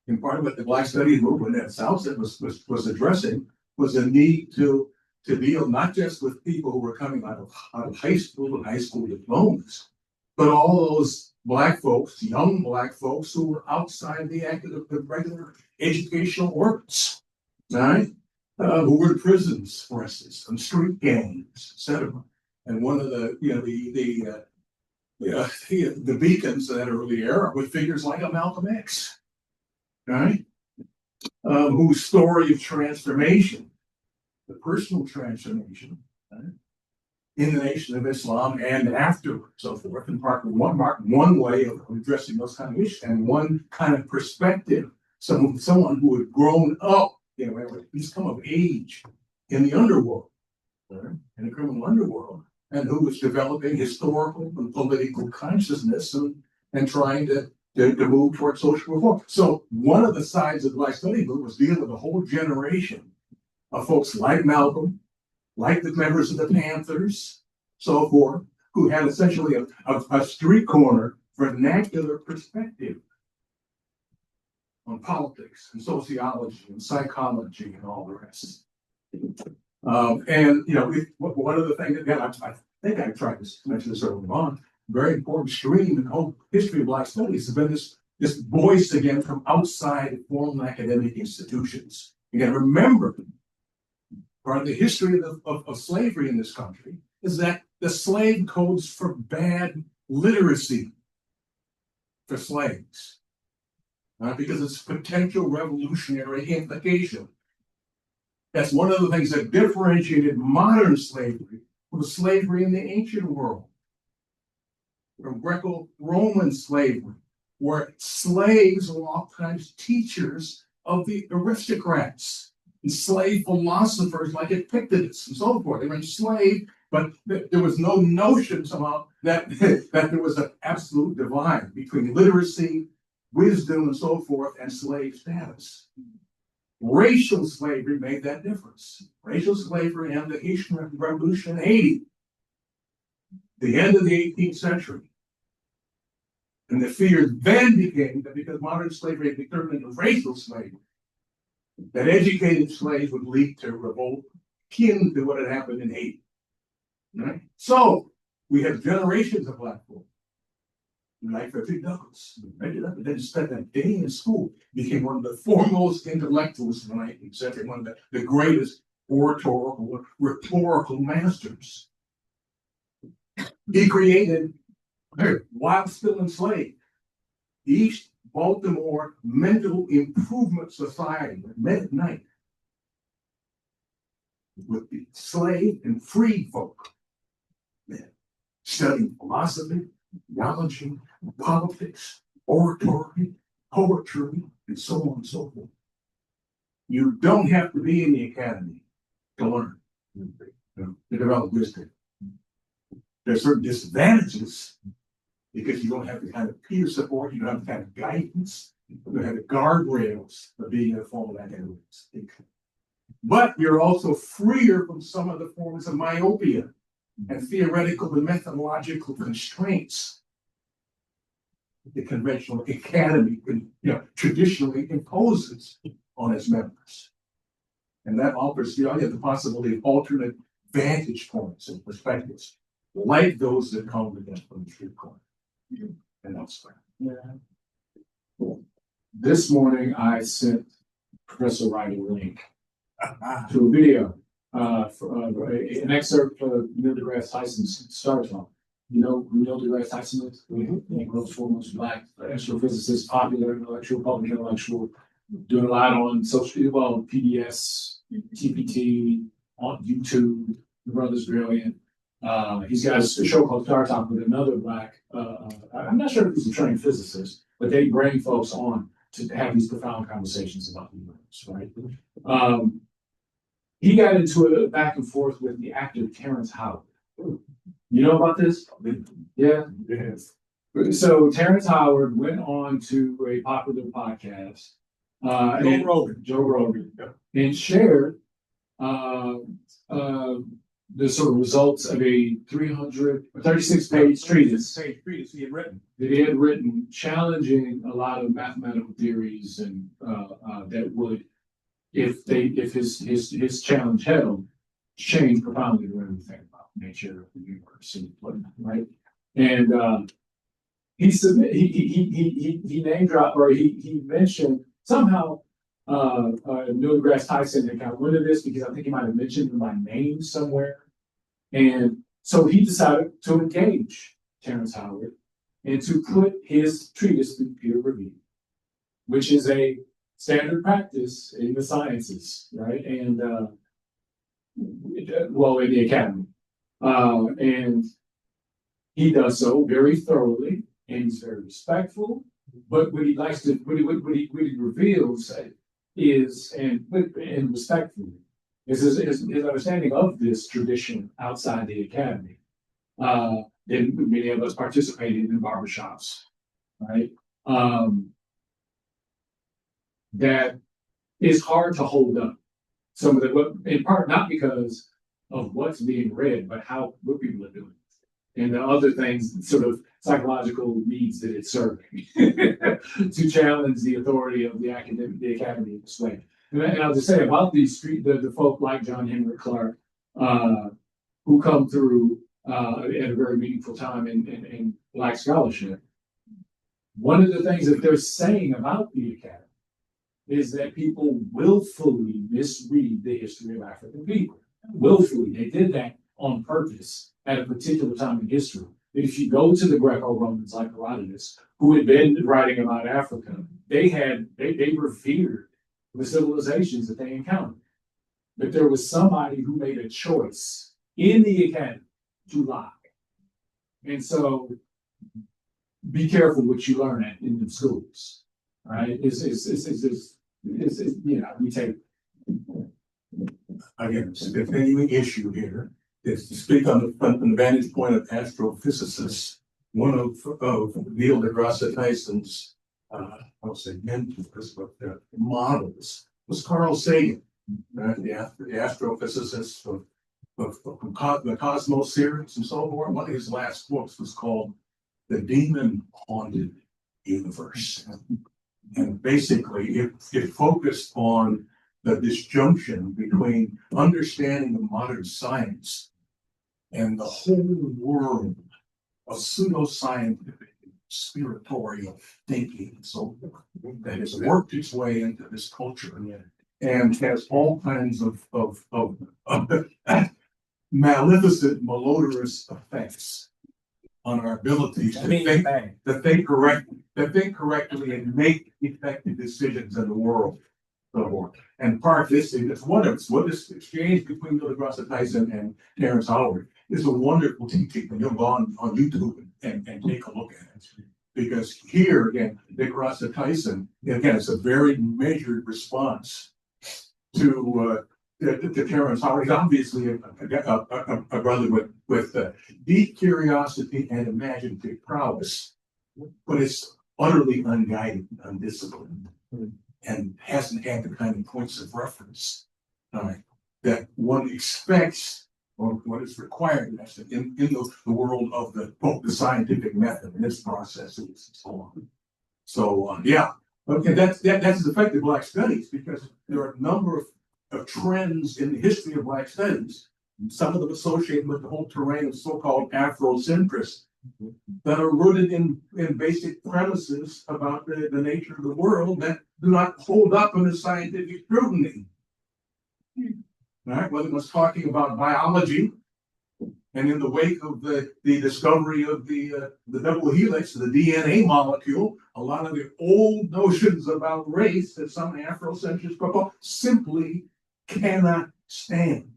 And part of what the Black studies movement at Southside was addressing was the need to deal not just with people who were coming out of high school and high school diplomas, but all those Black folks, young Black folks who were outside the regular educational orbits, right? Who were in prisons, for instance, and street gangs, etc. And one of the, you know, the beacons of that early era were figures like a Malcolm X, right? Whose story of transformation, the personal transformation, right, in the Nation of Islam and afterwards, so forth, and one way of addressing those kind of issues, and one kind of perspective, someone who had grown up, you know, he's come of age in the underworld, right, in the criminal underworld, and who was developing historical and political consciousness and trying to move towards social reform. So one of the sides of the Black study group was dealing with a whole generation of folks like Malcolm, like the members of the Panthers, so forth, who had essentially a street corner vernacular perspective on politics and sociology and psychology and all the rest. And, you know, one of the things, again, I think I tried to mention this earlier on, very important stream in the whole history of Black studies has been this voice again from outside formal academic institutions. Again, remember, part of the history of slavery in this country is that the slave codes forbade literacy for slaves, because it's potential revolutionary implication. That's one of the things that differentiated modern slavery from slavery in the ancient world, from Greco-Roman slavery, where slaves were oftentimes teachers of the aristocrats, enslaved philosophers like Epictetus and so forth. They were enslaved, but there was no notion somehow that there was an absolute divide between literacy, wisdom, and so forth, and slave status. Racial slavery made that difference. Racial slavery and the Haitian Revolution in Haiti, the end of the 18th century. And the fear then became that because modern slavery had turned into racial slavery, that educated slaves would lead to revolt akin to what had happened in Haiti. Right? So we have generations of Black folk, like Frederick Douglass. Frederick Douglass didn't spend a day in school, became one of the foremost intellectuals in the 19th century, one of the greatest oratorical, rhetorical masters. He created, while still enslaved, East Baltimore Mental Improvement Society, met at night. with the slave and free folk. Men studying philosophy, theology, politics, oratory, poetry, and so on and so forth. You don't have to be in the academy to learn, to develop wisdom. There are certain disadvantages because you don't have the kind of peer support, you don't have the kind of guidance, you don't have the guardrails of being in a formal academic state. But you're also freer from some of the forms of myopia and theoretical and methodological constraints the conventional academy, traditionally imposes on its members. And that offers the possibility of alternate vantage points and perspectives, like those that come with them from the street corner and elsewhere. This morning, I sent Professor Wright a link to a video, an excerpt of Neil deGrasse Tyson's Star Talk. You know who Neil deGrasse Tyson is? The world's foremost Black astrophysicist, popular intellectual, public intellectual, doing a lot on social, well, PBS, TPT, on YouTube. The brother's brilliant. He's got a show called Star Talk with another Black, I'm not sure if he's a trained physicist, but they bring folks on to have these profound conversations about the universe, right? He got into a back and forth with the actor Terrence Howard. You know about this? Yeah. Yes. So Terrence Howard went on to a popular podcast, Joe Rogan, and shared the sort of results of a 36-page treatise that he had written, challenging a lot of mathematical theories, and that would, if his challenge held, change profoundly the way we think about nature of the universe and whatnot, right? And he name dropped, or he mentioned somehow Neil deGrasse Tyson had kind of went into this because I think he might have mentioned my name somewhere. And so he decided to engage Terrence Howard and to put his treatise through peer review, which is a standard practice in the sciences, right? And well, in the academy. And he does so very thoroughly, and he's very respectful. But what he likes to, what he reveals is, and respectfully, is his understanding of this tradition outside the academy. And many of us participated in barbershops, right? That is hard to hold up. Some of the, in part, not because of what's being read, but what people are doing. And the other things, sort of psychological needs that it's serving to challenge the authority of the academy in this way. And I'll just say about these the folk like John Henry Clark, who come through at a very meaningful time in Black scholarship. One of the things that they're saying about the academy is that people willfully misread the history of African people. Willfully, they did that on purpose at a particular time in history. If you go to the Greco-Romans like Herodotus, who had been writing about Africa, they revered the civilizations that they encountered. But there was somebody who made a choice in the academy to lie. And so be careful what you learn in the schools, right? We take. Again, it's a continuing issue here. Is to speak on the vantage point of astrophysicists. One of Neil deGrasse Tyson's, I'll say mentors, but models was Carl Sagan, right? The astrophysicist of the Cosmos series and so forth. One of his last books was called The Demon Haunted Universe. And basically it focused on the disjunction between understanding of modern science and the whole world of pseudoscientific, spiritual thinking and so forth that has worked its way into this culture and has all kinds of maleficent, malodorous effects on our abilities to think correctly and make effective decisions in the world. so forth. And part of this, it's wonderful. It's what this exchange between Billy Grosset Tyson and Terrence Howard is a wonderful teaching. And you'll go on YouTube and take a look at it. Because here again, Billy Grosset Tyson, again, it's a very measured response to Terrence Howard. He's obviously a brother with deep curiosity and imaginative prowess, but it's utterly unguided, undisciplined, and hasn't had the kind of points of reference that one expects or what is required in the world of the scientific method and its processes and so on. So yeah, okay, that's affected Black studies because there are a number of trends in the history of Black studies, some of them associated with the whole terrain of so-called Afrocentrism, that are rooted in basic premises about the nature of the world that do not hold up in the scientific scrutiny. Right? Whether it was talking about biology, and in the wake of the discovery of the double helix, the DNA molecule, a lot of the old notions about race that some Afrocentrists propose simply cannot stand.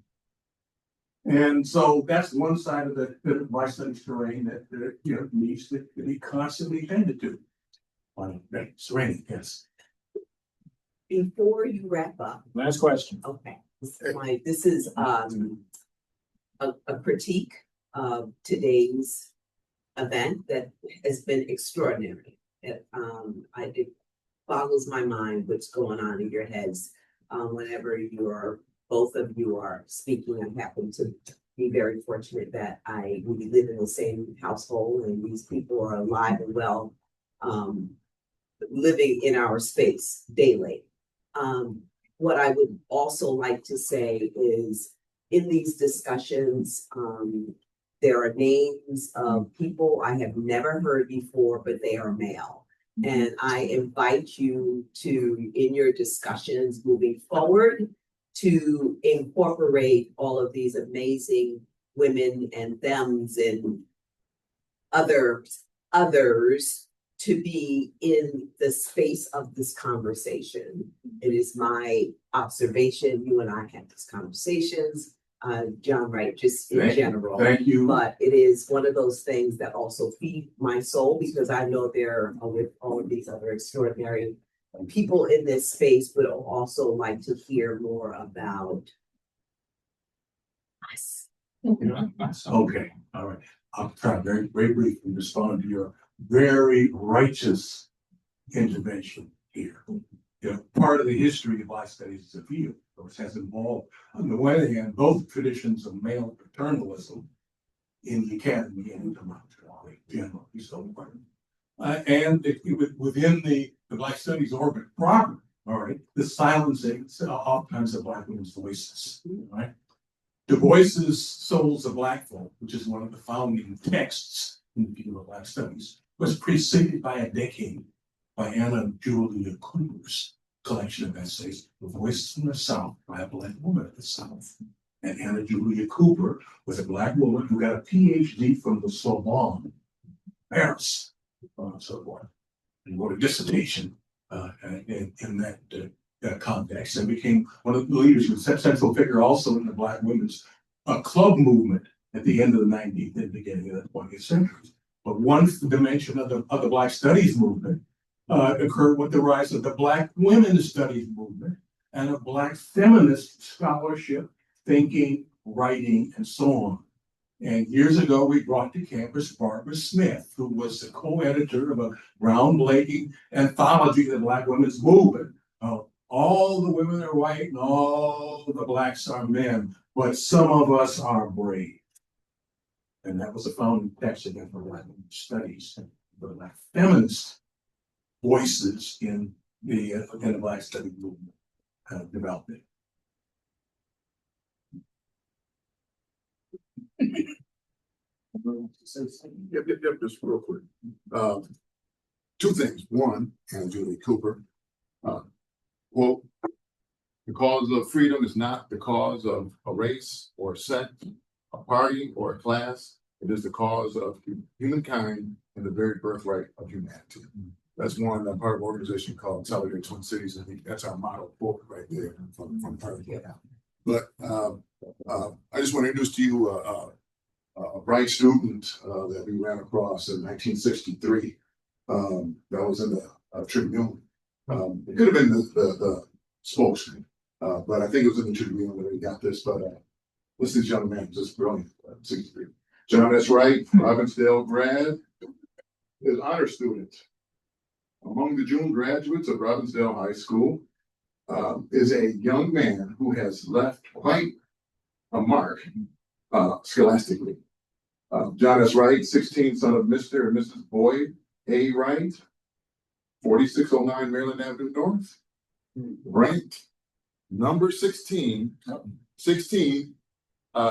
And so that's one side of the Black studies terrain that needs to be constantly tended to. Serene, yes. Before you wrap up, Last question. okay, this is a critique of today's event that has been extraordinary. It boggles my mind what's going on in your heads whenever both of you are speaking. I happen to be very fortunate that we live in the same household and these people are alive and well, living in our space daily. What I would also like to say is in these discussions, there are names of people I have never heard before, but they are male. And I invite you to, in your discussions moving forward, to incorporate all of these amazing women and thems and others to be in the space of this conversation. It is my observation, you and I have these conversations, John Wright, just in general. Thank you. But it is one of those things that also feed my soul because I know there are with all of these other extraordinary people in this space would also like to hear more about us. Okay, all right. I'll try very, very briefly to respond to your very righteous intervention here. Part of the history of Black studies as a field, of course, has involved, on the one hand, both traditions of male paternalism in the academy and intellectually, generally so forth. And within the Black studies orbit proper, all right, the silencing oftentimes of Black women's voices, right? Du Bois's Souls of Black Folk, which is one of the founding texts in the field of Black studies, was preceded by a decade by Anna Julia Cooper's collection of essays, The Voices from the South by a Black woman at the South. And Anna Julia Cooper was a Black woman who got a PhD from the Sorbonne, Paris, and so forth, and wrote a dissertation in that context, and became one of the leaders. She was a central figure also in the Black women's club movement at the end of the 19th and beginning of the 20th century. But one dimension of the Black studies movement occurred with the rise of the Black women's studies movement and a Black feminist scholarship, thinking, writing, and so on. And years ago, we brought to campus Barbara Smith, who was the co-editor of a groundbreaking anthology of the Black women's movement. All the women are white and all the Blacks are men, but some of us are brave. And that was a founding text again for Black women's studies, the Black feminist voices in the Black study movement developed it. Yep, just real quick. Two things. One, and Julie Cooper, quote, the cause of freedom is not the cause of a race or a sect, a party or a class. It is the cause of humankind and the very birthright of humanity. That's one, part of an organization called Solidarity Twin Cities. I think that's our model book right there from her. But I just want to introduce to you a bright student that we ran across in 1963. That was in the Tribune. It could have been the spokesman, but I think it was in the Tribune when we got this. But listen, this young man, just brilliant. 63. John S. Wright, Robbinsdale grad, is honor student. Among the June graduates of Robbinsdale High School is a young man who has left quite a mark scholastically. John S. Wright, 16th son of Mr. and Mrs. Boyd A. Wright, 4609 Maryland Avenue North, ranked number 16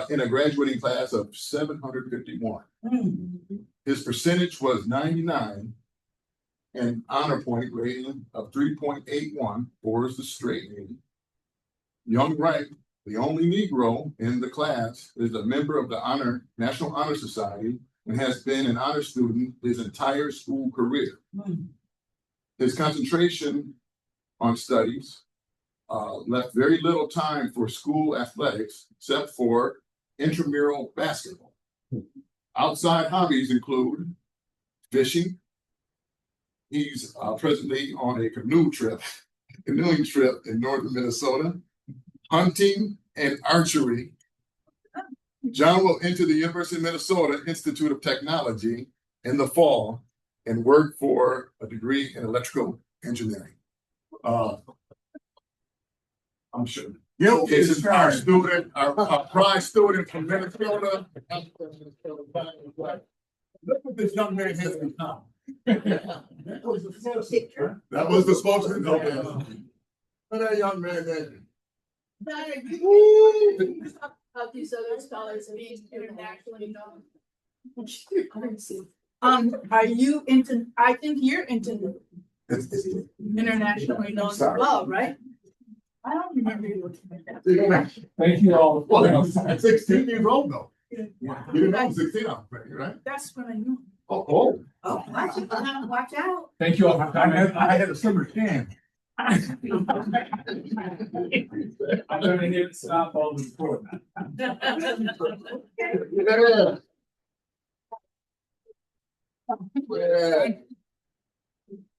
in a graduating class of 751. His percentage was 99 and honor point rating of 3.81, 4 is the straight rating. Young Wright, the only Negro in the class, is a member of the National Honor Society and has been an honor student his entire school career. His concentration on studies left very little time for school athletics except for intramural basketball. Outside hobbies include fishing. He's presently on a canoeing trip in northern Minnesota, hunting and archery. John will enter the University of Minnesota Institute of Technology in the fall and work for a degree in electrical engineering. I'm sure. Yeah, this is our student, our prize student from Minnesota. Look what this young man has become. That was the spokesman. That was the spokesman. Look at that young man there. Of these other scholars being internationally known. Are you into, I think you're into internationally known as well, right? I don't remember you looking like that. Thank you all. Well, at 16 years old though. You didn't know 16, right? That's when I knew. Oh. Watch out. Thank you all for coming. I had a summer can. I'm gonna hit stop all the report.